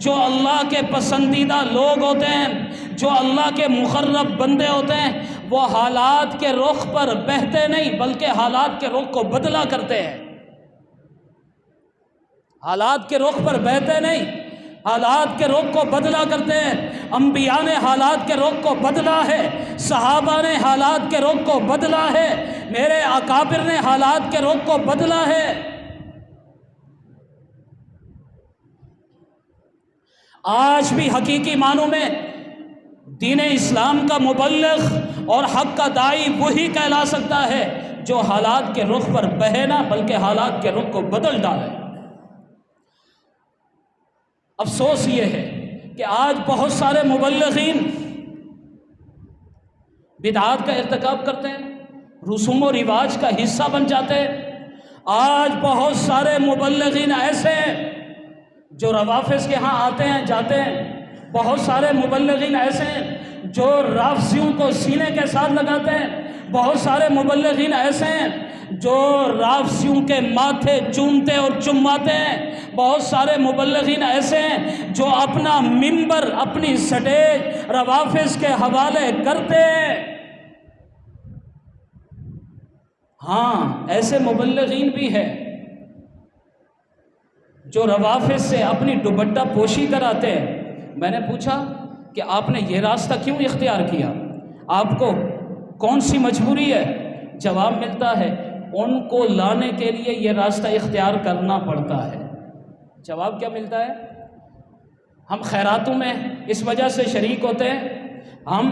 جو اللہ کے پسندیدہ لوگ ہوتے ہیں، جو اللہ کے مقرب بندے ہوتے ہیں، وہ حالات کے رخ پر بہتے نہیں بلکہ حالات کے رخ کو بدلا کرتے ہیں۔ حالات کے رخ پر بہتے نہیں، حالات کے رخ کو بدلا کرتے ہیں۔ انبیاء نے حالات کے رخ کو بدلا ہے، صحابہ نے حالات کے رخ کو بدلا ہے، میرے اکابر نے حالات کے رخ کو بدلا ہے۔ آج بھی حقیقی معنوں میں دین اسلام کا مبلغ اور حق کا داعی وہی کہلا سکتا ہے جو حالات کے رخ پر بہے نہ بلکہ حالات کے رخ کو بدل ڈالے۔ افسوس یہ ہے کہ آج بہت سارے مبلغین بدعات کا ارتکاب کرتے ہیں، رسوم و رواج کا حصہ بن جاتے ہیں۔ آج بہت سارے مبلغین ایسے ہیں جو روافظ کے ہاں آتے ہیں جاتے ہیں، بہت سارے مبلغین ایسے ہیں جو رافضیوں کو سینے کے ساتھ لگاتے ہیں، بہت سارے مبلغین ایسے ہیں جو رافضیوں کے ماتھے چومتے اور چماتے ہیں، بہت سارے مبلغین ایسے ہیں جو اپنا منبر اپنی سٹیج روافظ کے حوالے کرتے ہیں۔ ہاں، ایسے مبلغین بھی ہیں جو روافظ سے اپنی دوپٹہ پوشی کراتے ہیں۔ میں نے پوچھا کہ آپ نے یہ راستہ کیوں اختیار کیا، آپ کو کون سی مجبوری ہے؟ جواب ملتا ہے ان کو لانے کے لیے یہ راستہ اختیار کرنا پڑتا ہے۔ جواب کیا ملتا ہے؟ ہم خیراتوں میں اس وجہ سے شریک ہوتے ہیں، ہم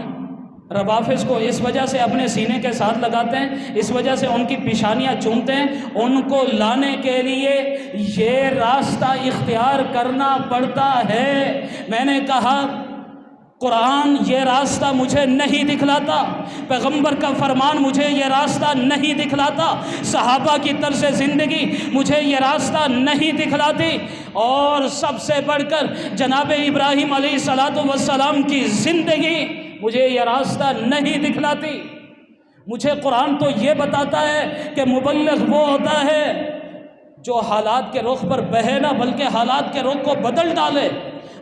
روافظ کو اس وجہ سے اپنے سینے کے ساتھ لگاتے ہیں، اس وجہ سے ان کی پیشانیاں چومتے ہیں، ان کو لانے کے لیے یہ راستہ اختیار کرنا پڑتا ہے۔ میں نے کہا قرآن یہ راستہ مجھے نہیں دکھلاتا، پیغمبر کا فرمان مجھے یہ راستہ نہیں دکھلاتا، صحابہ کی طرز زندگی مجھے یہ راستہ نہیں دکھلاتی، اور سب سے بڑھ کر جناب ابراہیم علیہ السلام کی زندگی مجھے یہ راستہ نہیں دکھلاتی۔ مجھے قرآن تو یہ بتاتا ہے کہ مبلغ وہ ہوتا ہے جو حالات کے رخ پر بہے نہ بلکہ حالات کے رخ کو بدل ڈالے۔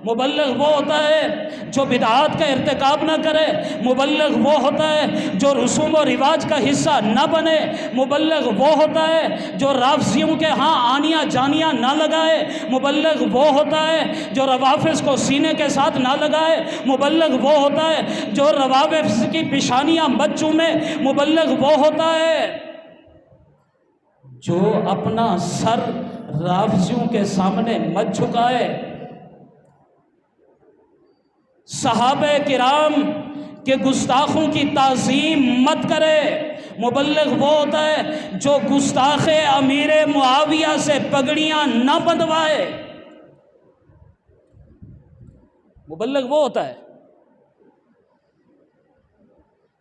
مبلغ وہ ہوتا ہے جو بدعات کا ارتکاب نہ کرے، مبلغ وہ ہوتا ہے جو رسوم و رواج کا حصہ نہ بنے، مبلغ وہ ہوتا ہے جو رافضیوں کے ہاں آنیاں جانیاں نہ لگائے، مبلغ وہ ہوتا ہے جو روافظ کو سینے کے ساتھ نہ لگائے، مبلغ وہ ہوتا ہے جو روافظ کی پیشانیاں مت چومے، مبلغ وہ ہوتا ہے جو اپنا سر رافضیوں کے سامنے مت جھکائے، صحابہ کرام کے گستاخوں کی تعظیم مت کرے۔ مبلغ وہ ہوتا ہے جو گستاخ امیر معاویہ سے پگڑیاں نہ بندھوائے۔ مبلغ وہ ہوتا ہے،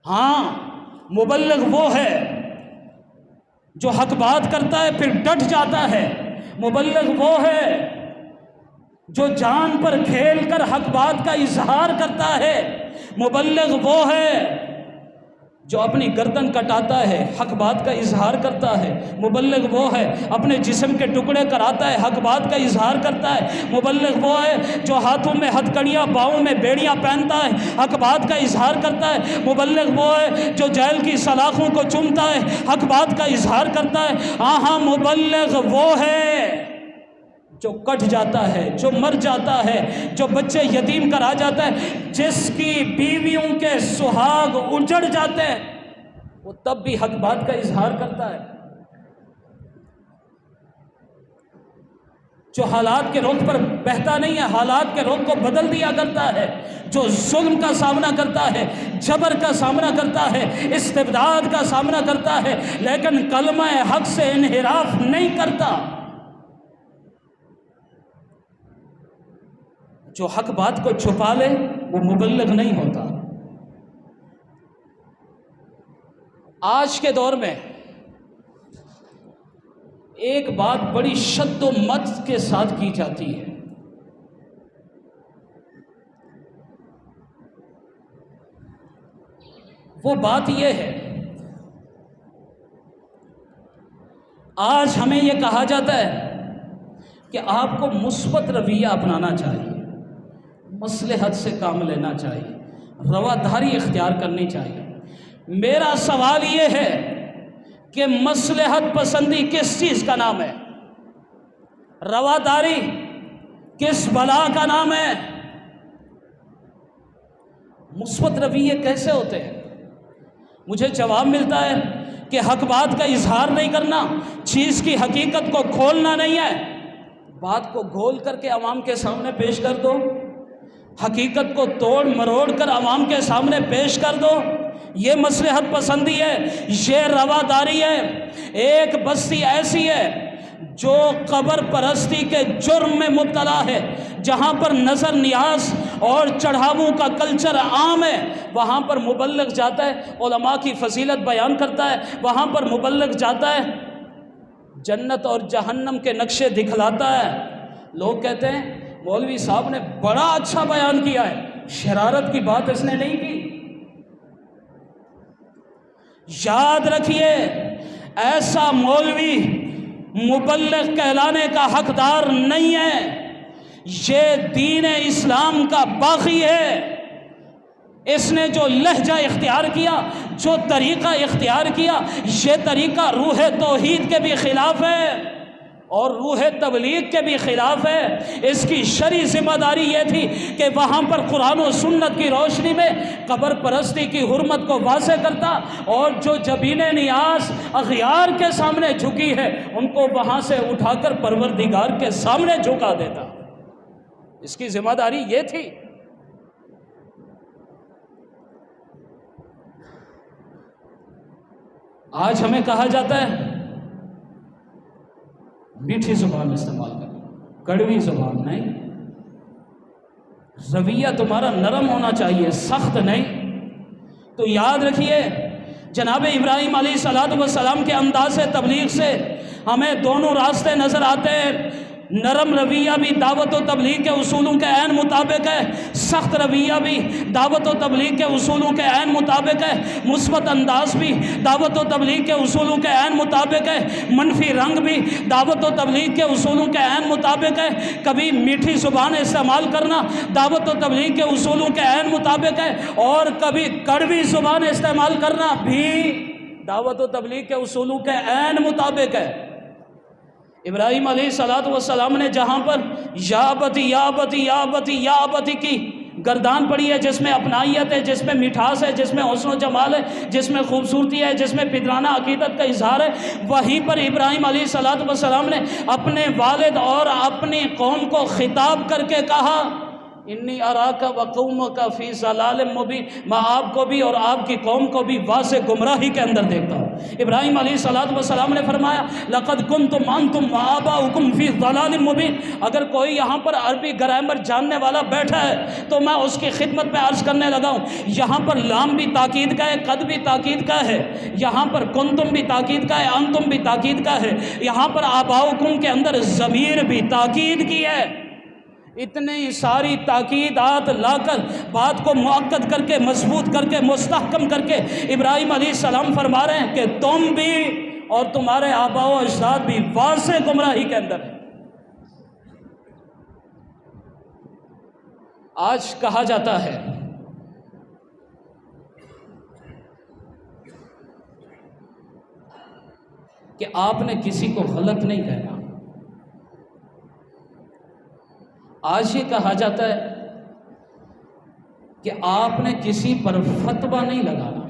ہاں مبلغ وہ ہے جو حق بات کرتا ہے پھر ڈٹ جاتا ہے، مبلغ وہ ہے جو جان پر کھیل کر حق بات کا اظہار کرتا ہے، مبلغ وہ ہے جو اپنی گردن کٹاتا ہے، حق بات کا اظہار کرتا ہے، مبلغ وہ ہے اپنے جسم کے ٹکڑے کراتا ہے، حق بات کا اظہار کرتا ہے، مبلغ وہ ہے جو ہاتھوں میں ہتھکڑیاں پاؤں میں بیڑیاں پہنتا ہے، حق بات کا اظہار کرتا ہے، مبلغ وہ ہے جو جیل کی سلاخوں کو چومتا ہے، حق بات کا اظہار کرتا ہے۔ ہاں مبلغ وہ ہے جو کٹ جاتا ہے، جو مر جاتا ہے، جو بچے یتیم کرا جاتا ہے، جس کی بیویوں کے سہاگ اجڑ جاتے ہیں، وہ تب بھی حق بات کا اظہار کرتا ہے، جو حالات کے رخ پر بہتا نہیں ہے، حالات کے رخ کو بدل دیا کرتا ہے، جو ظلم کا سامنا کرتا ہے، جبر کا سامنا کرتا ہے، استبداد کا سامنا کرتا ہے، لیکن کلمہ حق سے انحراف نہیں کرتا، جو حق بات کو چھپا لے وہ مبلغ نہیں ہوتا۔ آج کے دور میں ایک بات بڑی شد و مت کے ساتھ کی جاتی ہے، وہ بات یہ ہے، آج ہمیں یہ کہا جاتا ہے کہ آپ کو مثبت رویہ اپنانا چاہیے، مصلحت سے کام لینا چاہیے، رواداری اختیار کرنی چاہیے۔ میرا سوال یہ ہے کہ مصلحت پسندی کس چیز کا نام ہے؟ رواداری کس بلا کا نام ہے؟ مثبت رویے کیسے ہوتے ہیں؟ مجھے جواب ملتا ہے کہ حق بات کا اظہار نہیں کرنا، چیز کی حقیقت کو کھولنا نہیں ہے، بات کو گول کر کے عوام کے سامنے پیش کر دو، حقیقت کو توڑ مروڑ کر عوام کے سامنے پیش کر دو، یہ مصلحت پسندی ہے، یہ رواداری ہے۔ ایک بستی ایسی ہے جو قبر پرستی کے جرم میں مبتلا ہے، جہاں پر نظر نیاز اور چڑھاووں کا کلچر عام ہے، وہاں پر مبلغ جاتا ہے، علماء کی فضیلت بیان کرتا ہے، وہاں پر مبلغ جاتا ہے، جنت اور جہنم کے نقشے دکھلاتا ہے۔ لوگ کہتے ہیں مولوی صاحب نے بڑا اچھا بیان کیا ہے، شرارت کی بات اس نے نہیں کی۔ یاد رکھیے، ایسا مولوی مبلغ کہلانے کا حقدار نہیں ہے، یہ دین اسلام کا باغی ہے۔ اس نے جو لہجہ اختیار کیا، جو طریقہ اختیار کیا، یہ طریقہ روح توحید کے بھی خلاف ہے اور روح تبلیغ کے بھی خلاف ہے۔ اس کی شرعی ذمہ داری یہ تھی کہ وہاں پر قرآن و سنت کی روشنی میں قبر پرستی کی حرمت کو واضح کرتا، اور جو جبین نیاز اغیار کے سامنے جھکی ہے ان کو وہاں سے اٹھا کر پروردگار کے سامنے جھکا دیتا۔ اس کی ذمہ داری یہ تھی۔ آج ہمیں کہا جاتا ہے میٹھی زبان استعمال کریں، کڑوی زبان نہیں، رویہ تمہارا نرم ہونا چاہیے، سخت نہیں۔ تو یاد رکھیے، جناب ابراہیم علیہ السلام کے انداز تبلیغ سے ہمیں دونوں راستے نظر آتے ہیں۔ نرم رویہ بھی دعوت و تبلیغ کے اصولوں کے عین مطابق ہے، سخت رویہ بھی دعوت و تبلیغ کے اصولوں کے عین مطابق ہے، مثبت انداز بھی دعوت و تبلیغ کے اصولوں کے عین مطابق ہے، منفی رنگ بھی دعوت و تبلیغ کے اصولوں کے عین مطابق ہے۔ کبھی میٹھی زبان استعمال کرنا دعوت و تبلیغ کے اصولوں کے عین مطابق ہے، اور کبھی کڑوی زبان استعمال کرنا بھی دعوت و تبلیغ کے اصولوں کے عین مطابق ہے۔ ابراہیم علیہ السلام نے جہاں پر یا ابتی یا ابتی یا ابتی یا ابتی کی گردان پڑی ہے، جس میں اپنائیت ہے، جس میں مٹھاس ہے، جس میں حسن و جمال ہے، جس میں خوبصورتی ہے، جس میں پدرانہ عقیدت کا اظہار ہے، وہیں پر ابراہیم علیہ السلام نے اپنے والد اور اپنی قوم کو خطاب کر کے کہا انی اراک و قومک فی ضلال مبین، میں آپ کو بھی اور آپ کی قوم کو بھی واضح گمراہی کے اندر دیکھتا ہوں۔ ابراہیم علیہ السلام نے فرمایا لقد کنتم انتم وآباؤکم فی ضلال مبین۔ اگر کوئی یہاں پر عربی گرامر جاننے والا بیٹھا ہے تو میں اس کی خدمت میں عرض کرنے لگا ہوں، یہاں پر لام بھی تاکید کا ہے، قد بھی تاکید کا ہے، یہاں پر کنتم بھی تاکید کا ہے، انتم بھی تاکید کا ہے، یہاں پر آباؤکم کے اندر ضمیر بھی تاکید کی ہے۔ اتنی ساری تاکیدات لا کر بات کو مؤکد کر کے، مضبوط کر کے، مستحکم کر کے ابراہیم علیہ السلام فرما رہے ہیں کہ تم بھی اور تمہارے آباء و اجداد بھی واضح گمراہی کے اندر ہیں۔ آج کہا جاتا ہے کہ آپ نے کسی کو غلط نہیں کہنا، آج یہ کہا جاتا ہے کہ آپ نے کسی پر فتویٰ نہیں لگانا۔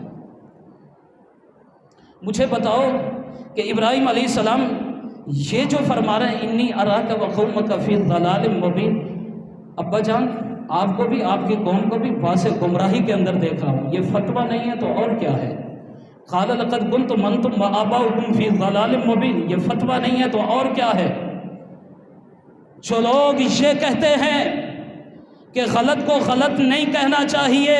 مجھے بتاؤ کہ ابراہیم علیہ السلام یہ جو فرما رہے ہیں انی اراک و قومک فی ضلال مبین، ابا جان آپ کو بھی آپ کی قوم کو بھی واضح گمراہی کے اندر دیکھ رہا ہوں، یہ فتویٰ نہیں ہے تو اور کیا ہے؟ قال لقد کنتم انتم وآباؤکم فی ضلال مبین، یہ فتویٰ نہیں ہے تو اور کیا ہے؟ جو لوگ یہ کہتے ہیں کہ غلط کو غلط نہیں کہنا چاہیے،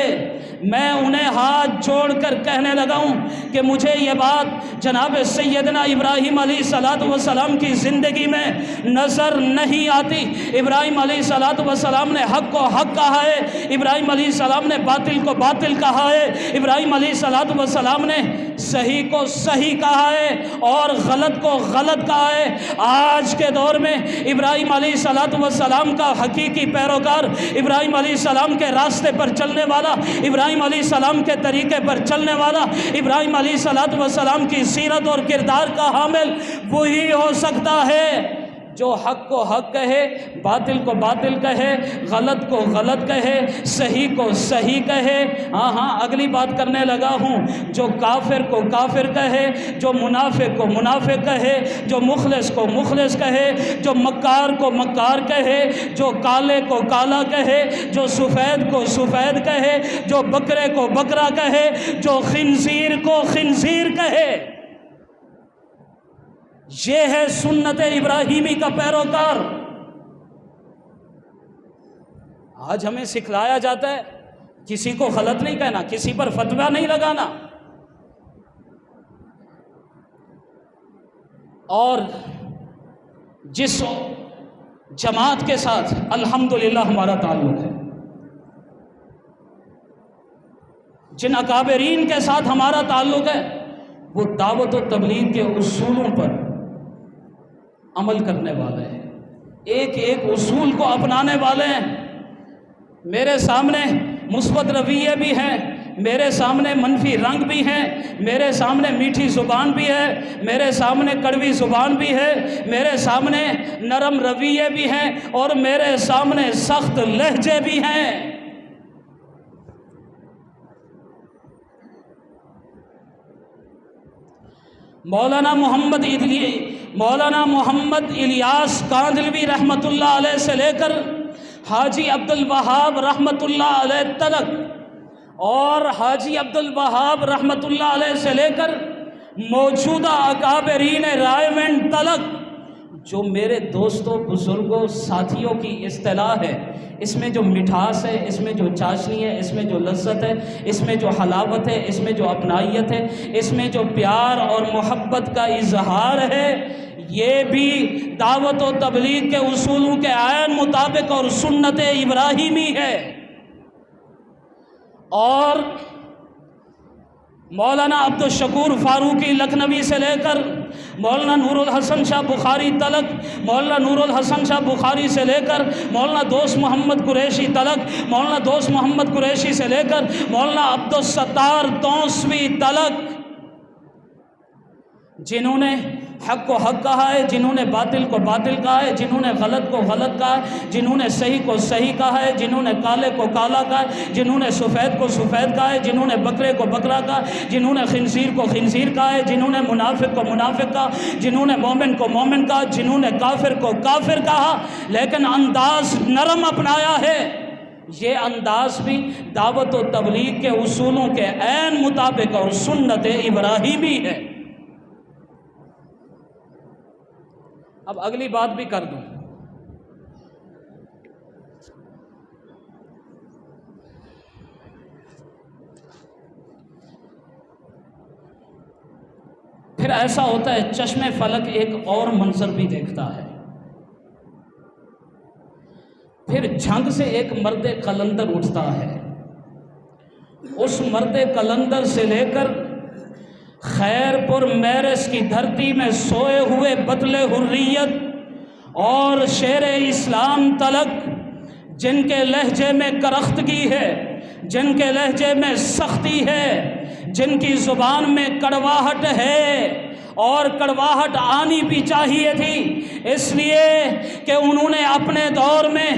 میں انہیں ہاتھ جوڑ کر کہنے لگا ہوں کہ مجھے یہ بات جناب سیدنا ابراہیم علیہ الصلوۃ والسلام کی زندگی میں نظر نہیں آتی۔ ابراہیم علیہ الصلوۃ والسلام نے حق کو حق کہا ہے، ابراہیم علیہ السلام نے باطل کو باطل کہا ہے، ابراہیم علیہ الصلوۃ والسلام نے صحیح کو صحیح کہا ہے اور غلط کو غلط کہا ہے۔ آج کے دور میں ابراہیم علیہ الصلوۃ والسلام کا حقیقی پیروکار، ابراہیم علیہ السلام کے راستے پر چلنے والا، ابراہیم علیہ السلام کے طریقے پر چلنے والا، ابراہیم علیہ الصلوۃ والسلام کی سیرت اور کردار کا حامل وہی ہو سکتا ہے جو حق کو حق کہے، باطل کو باطل کہے، غلط کو غلط کہے، صحیح کو صحیح کہے۔ اگلی بات کرنے لگا ہوں، جو کافر کو کافر کہے، جو منافق کو منافق کہے، جو مخلص کو مخلص کہے، جو مکار کو مکار کہے، جو کالے کو کالا کہے، جو سفید کو سفید کہے، جو بکرے کو بکرا کہے، جو خنزیر کو خنزیر کہے، یہ ہے سنت ابراہیمی کا پیروکار۔ آج ہمیں سکھلایا جاتا ہے کسی کو غلط نہیں کہنا، کسی پر فتویٰ نہیں لگانا، اور جس جماعت کے ساتھ الحمدللہ ہمارا تعلق ہے، جن اکابرین کے ساتھ ہمارا تعلق ہے، وہ دعوت و تبلیغ کے اصولوں پر عمل کرنے والے ہیں، ایک ایک اصول کو اپنانے والے ہیں۔ میرے سامنے مثبت رویے بھی ہیں، میرے سامنے منفی رنگ بھی ہیں، میرے سامنے میٹھی زبان بھی ہے، میرے سامنے کڑوی زبان بھی ہے، میرے سامنے نرم رویے بھی ہیں، اور میرے سامنے سخت لہجے بھی ہیں۔ مولانا محمد الیاس کاندھلوی رحمۃ اللہ علیہ سے لے کر حاجی عبد الوہاب رحمۃ اللہ علیہ تلک، اور حاجی عبد الوہاب رحمۃ اللہ علیہ سے لے کر موجودہ اکابرین رائے تلک، جو میرے دوستوں بزرگوں ساتھیوں کی اصطلاح ہے، اس میں جو مٹھاس ہے، اس میں جو چاشنی ہے، اس میں جو لذت ہے، اس میں جو حلاوت ہے، اس میں جو اپنائیت ہے، اس میں جو پیار اور محبت کا اظہار ہے، یہ بھی دعوت و تبلیغ کے اصولوں کے عین مطابق اور سنت ابراہیمی ہے۔ اور مولانا عبد الشکور فاروقی لکھنوی سے لے کر مولانا نور الحسن شاہ بخاری تلک، مولانا نور الحسن شاہ بخاری سے لے کر مولانا دوست محمد قریشی تلک، مولانا دوست محمد قریشی سے لے کر مولانا عبد الستار توسوی تلک، جنہوں نے حق کو حق کہا ہے، جنہوں نے باطل کو باطل کہا ہے، جنہوں نے غلط کو غلط کہا ہے، جنہوں نے صحیح کو صحیح کہا ہے، جنہوں نے کالے کو کالا کہا ہے، جنہوں نے سفید کو سفید کہا ہے، جنہوں نے بکرے کو بکرا کہا، جنہوں نے خنزیر کو خنزیر کہا ہے، جنہوں نے منافق کو منافق کہا، جنہوں نے مومن کو مومن کہا، جنہوں نے کافر کو کافر کہا، لیکن انداز نرم اپنایا ہے۔ یہ انداز بھی دعوت و تبلیغ کے اصولوں کے عین مطابق اور سنت ابراہیمی ہے۔ اب اگلی بات بھی کر دوں، پھر ایسا ہوتا ہے چشم فلک ایک اور منظر بھی دیکھتا ہے، پھر جھنگ سے ایک مرد قلندر اٹھتا ہے، اس مرد قلندر سے لے کر خیر پور میرس کی دھرتی میں سوئے ہوئے بدل حریت اور شیر اسلام تلک، جن کے لہجے میں کرختگی ہے، جن کے لہجے میں سختی ہے، جن کی زبان میں کڑواہٹ ہے، اور کڑواہٹ آنی بھی چاہیے تھی، اس لیے کہ انہوں نے اپنے دور میں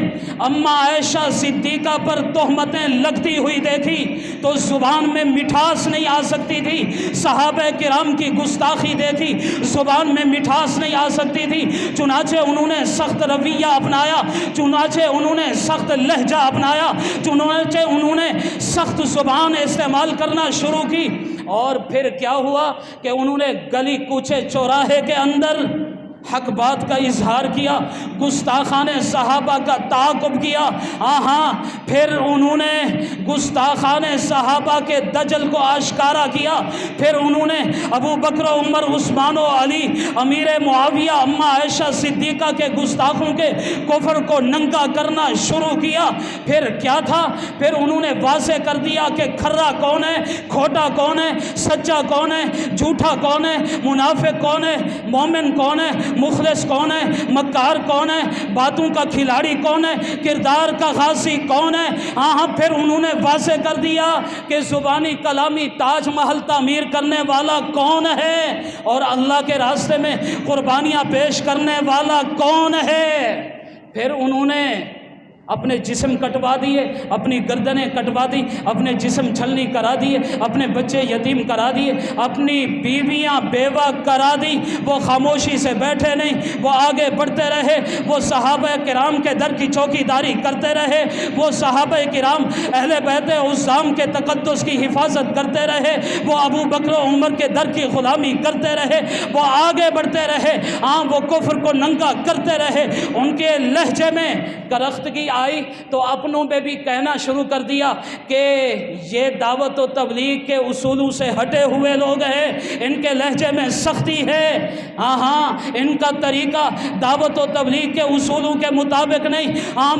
اماں عائشہ صدیقہ پر تہمتیں لگتی ہوئی دیکھی تو زبان میں مٹھاس نہیں آ سکتی تھی، صحابہ کرام کی گستاخی دیکھی، زبان میں مٹھاس نہیں آ سکتی تھی، چنانچہ انہوں نے سخت رویہ اپنایا، چنانچہ انہوں نے سخت لہجہ اپنایا، چنانچہ انہوں نے سخت زبان استعمال کرنا شروع کی، اور پھر کیا ہوا کہ انہوں نے گلی کوچے چوراہے کے اندر حق بات کا اظہار کیا، گستاخان صحابہ کا تعاقب کیا، پھر انہوں نے گستاخان صحابہ کے دجل کو آشکارا کیا، پھر انہوں نے ابو بکر و عمر، عثمان و علی، امیر معاویہ، اماں عائشہ صدیقہ کے گستاخوں کے کفر کو ننگا کرنا شروع کیا۔ پھر کیا تھا؟ پھر انہوں نے واضح کر دیا کہ کھرا کون ہے، کھوٹا کون ہے، سچا کون ہے، جھوٹا کون ہے، منافق کون ہے، مومن کون ہے، مخلص کون ہے، مکار کون ہے، باتوں کا کھلاڑی کون ہے، کردار کا غازی کون ہے۔ پھر انہوں نے واضح کر دیا کہ زبانی کلامی تاج محل تعمیر کرنے والا کون ہے اور اللہ کے راستے میں قربانیاں پیش کرنے والا کون ہے۔ پھر انہوں نے اپنے جسم کٹوا دیے، اپنی گردنیں کٹوا دی، اپنے جسم چھلنی کرا دیے، اپنے بچے یتیم کرا دیے، اپنی بیویاں بیوہ کرا دی۔ وہ خاموشی سے بیٹھے نہیں، وہ آگے بڑھتے رہے، وہ صحابہ کرام کے در کی چوکیداری کرتے رہے، وہ صحابہ کرام اہل بیت عظام کے تقدس کی حفاظت کرتے رہے، وہ ابو بکر و عمر کے در کی غلامی کرتے رہے، وہ آگے بڑھتے رہے، وہ کفر کو ننگا کرتے رہے۔ ان کے لہجے میں کرختگی آئی تو اپنوں پہ بھی کہنا شروع کر دیا کہ یہ دعوت و تبلیغ کے اصولوں سے ہٹے ہوئے لوگ ہیں، ان کے لہجے میں سختی ہے، ان کا طریقہ دعوت و تبلیغ کے اصولوں کے مطابق نہیں۔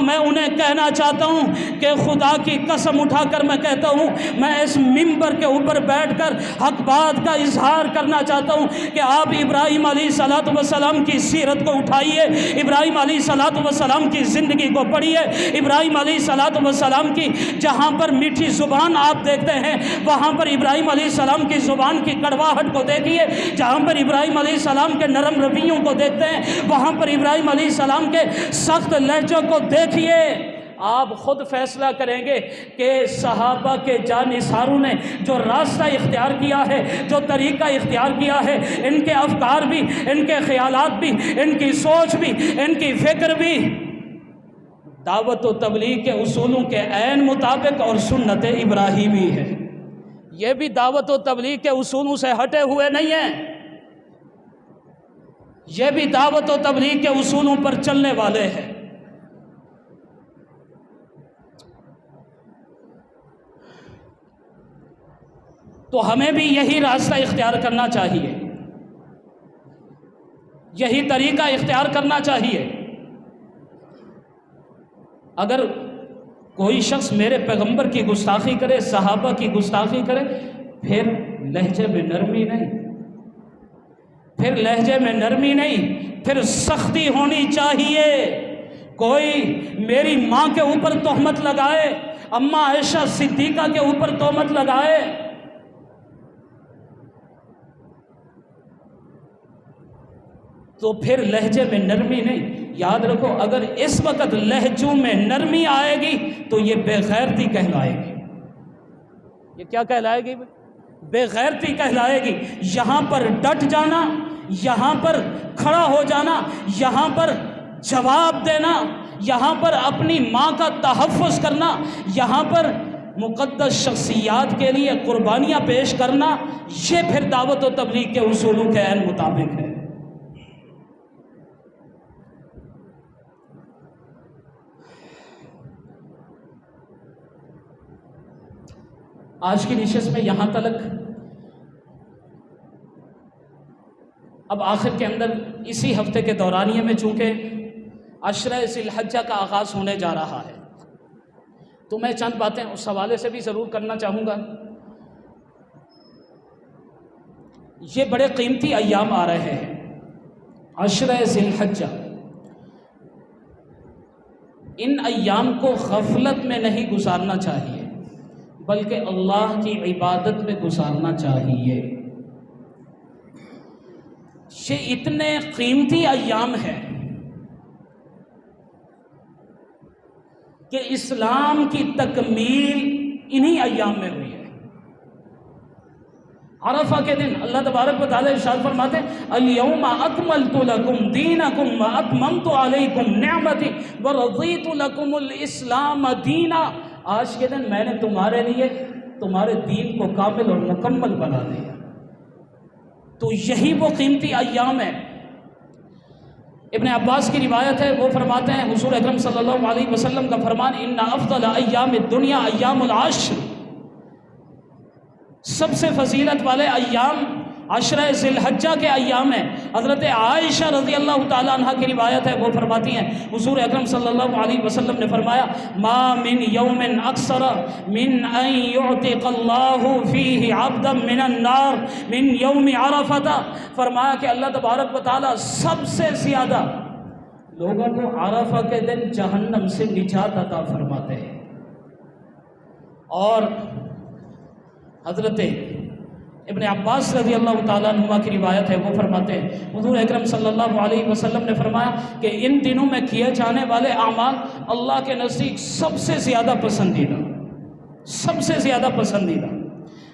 میں انہیں کہنا چاہتا ہوں کہ خدا کی قسم اٹھا کر میں کہتا ہوں، میں اس منبر کے اوپر بیٹھ کر حق بات کا اظہار کرنا چاہتا ہوں کہ آپ ابراہیم علیہ السلام کی سیرت کو اٹھائیے، ابراہیم علیہ السلام کی زندگی کو پڑھیے، ابراہیم علیہ السلام کی جہاں پر میٹھی زبان آپ دیکھتے ہیں وہاں پر ابراہیم علیہ السلام کی زبان کی کڑواہٹ کو دیکھیے، جہاں پر ابراہیم علیہ السلام کے نرم رویوں کو دیکھتے ہیں وہاں پر ابراہیم علیہ السلام کے سخت لہجوں کو دیکھیے۔ آپ خود فیصلہ کریں گے کہ صحابہ کے جانثاروں نے جو راستہ اختیار کیا ہے، جو طریقہ اختیار کیا ہے، ان کے افکار بھی، ان کے خیالات بھی، ان کی سوچ بھی، ان کی فکر بھی دعوت و تبلیغ کے اصولوں کے عین مطابق اور سنت ابراہیمی ہے۔ یہ بھی دعوت و تبلیغ کے اصولوں سے ہٹے ہوئے نہیں ہیں، یہ بھی دعوت و تبلیغ کے اصولوں پر چلنے والے ہیں۔ تو ہمیں بھی یہی راستہ اختیار کرنا چاہیے، یہی طریقہ اختیار کرنا چاہیے۔ اگر کوئی شخص میرے پیغمبر کی گستاخی کرے، صحابہ کی گستاخی کرے، پھر لہجے میں نرمی نہیں، پھر لہجے میں نرمی نہیں، پھر سختی ہونی چاہیے۔ کوئی میری ماں کے اوپر تہمت لگائے، اماں عائشہ صدیقہ کے اوپر تہمت لگائے، تو پھر لہجے میں نرمی نہیں۔ یاد رکھو، اگر اس وقت لہجوں میں نرمی آئے گی تو یہ بے غیرتی کہلائے گی۔ یہ کیا کہلائے گی؟ بے غیرتی کہلائے گی۔ یہاں پر ڈٹ جانا، یہاں پر کھڑا ہو جانا، یہاں پر جواب دینا، یہاں پر اپنی ماں کا تحفظ کرنا، یہاں پر مقدس شخصیات کے لیے قربانیاں پیش کرنا، یہ پھر دعوت و تبلیغ کے اصولوں کے عین مطابق ہے۔ آج کی نشست میں یہاں تلک۔ اب آخر کے اندر اسی ہفتے کے دورانیے میں چونکہ عشرہ ذی الحجہ کا آغاز ہونے جا رہا ہے تو میں چند باتیں اس حوالے سے بھی ضرور کرنا چاہوں گا۔ یہ بڑے قیمتی ایام آ رہے ہیں، عشرہ ذی الحجہ۔ ان ایام کو غفلت میں نہیں گزارنا چاہیے بلکہ اللہ کی عبادت میں گزارنا چاہیے۔ یہ اتنے قیمتی ایام ہیں کہ اسلام کی تکمیل انہی ایام میں ہوئی ہے۔ عرفہ کے دن اللہ تبارک و تعالیٰ ارشاد فرماتے ہیں الیوم اکملت لکم دینکم واتممت علیکم نعمتی ورضیت لکم الاسلام دینا۔ آج کے دن میں نے تمہارے لیے تمہارے دین کو کامل اور مکمل بنا دیا۔ تو یہی وہ قیمتی ایام ہے ابن عباس کی روایت ہے، وہ فرماتے ہیں حضور اکرم صلی اللہ علیہ وسلم کا فرمان ان افضل ایام الدنیا ایام العشر، سب سے فضیلت والے ایام عشرہ ذی الحجہ کے ایام ہیں۔ حضرت عائشہ رضی اللہ تعالیٰ عنہ کی روایت ہے، وہ فرماتی ہیں حضور اکرم صلی اللہ علیہ وسلم نے فرمایا ما من یوم اکثر من ان یعتق اللہ فیہ عبدا من النار من یوم عرفہ، فرمایا کہ اللہ تبارک و تعالیٰ سب سے زیادہ لوگوں کو عرفہ کے دن جہنم سے نجات عطا فرماتے ہیں۔ اور حضرت ابن عباس رضی اللہ تعالیٰ عنہ کی روایت ہے، وہ فرماتے ہیں حضور اکرم صلی اللہ علیہ وسلم نے فرمایا کہ ان دنوں میں کیے جانے والے اعمال اللہ کے نزدیک سب سے زیادہ پسندیدہ، سب سے زیادہ پسندیدہ۔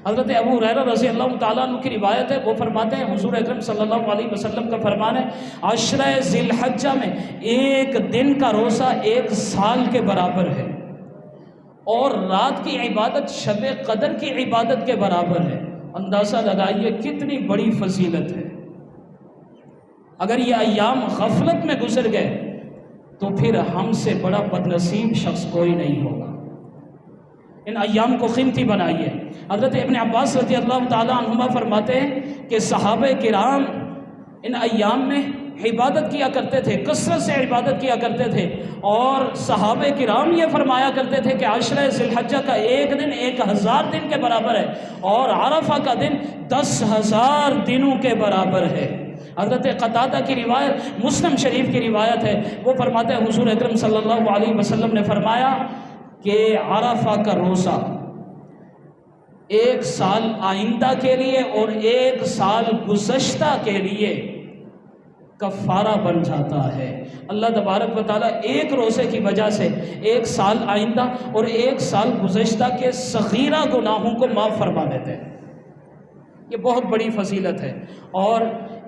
حضرت ابو ہریرہ رضی اللہ تعالیٰ عنہ کی روایت ہے، وہ فرماتے ہیں حضور اکرم صلی اللہ علیہ وسلم کا فرمان ہے عشرہ ذی الحجہ میں ایک دن کا روزہ ایک سال کے برابر ہے، اور رات کی عبادت شب قدر کی عبادت کے برابر ہے۔ اندازہ لگائیے کتنی بڑی فضیلت ہے۔ اگر یہ ایام غفلت میں گزر گئے تو پھر ہم سے بڑا بدنصیب شخص کوئی نہیں ہوگا۔ ان ایام کو قیمتی بنائیے۔ حضرت ابن عباس رضی اللہ تعالیٰ عنہما فرماتے ہیں کہ صحابہ کرام ان ایام میں عبادت کیا کرتے تھے، کثرت سے عبادت کیا کرتے تھے، اور صحابہ کرام یہ فرمایا کرتے تھے کہ عشرہ ذی الحجہ کا ایک دن 1000 دن کے برابر ہے، اور عرفہ کا دن 10,000 دنوں کے برابر ہے۔ حضرت قتادہ کی روایت مسلم شریف کی روایت ہے، وہ فرماتے ہیں حضور اکرم صلی اللہ علیہ وسلم نے فرمایا کہ عرفہ کا روزہ ایک سال آئندہ کے لیے اور ایک سال گزشتہ کے لیے کفارہ بن جاتا ہے۔ اللہ تبارک و تعالیٰ ایک روزے کی وجہ سے ایک سال آئندہ اور ایک سال گزشتہ کے صغیرہ گناہوں کو معاف فرما دیتے ہیں۔ یہ بہت بڑی فضیلت ہے، اور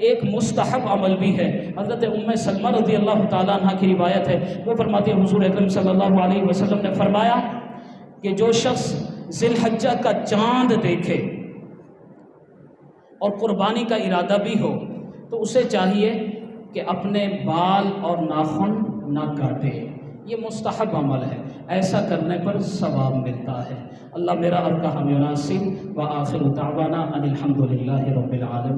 ایک مستحب عمل بھی ہے۔ حضرت ام سلمہ رضی اللہ تعالیٰ عنہ کی روایت ہے، وہ فرماتی ہے حضور اکرم صلی اللہ علیہ وسلم نے فرمایا کہ جو شخص ذی الحجہ کا چاند دیکھے اور قربانی کا ارادہ بھی ہو تو اسے چاہیے کہ اپنے بال اور ناخن نہ کاٹے۔ یہ مستحب عمل ہے، ایسا کرنے پر ثواب ملتا ہے۔ اللہ میرا آپ کا حامی و ناصر، وآخر دعوانا ان الحمد للہ رب العالمین۔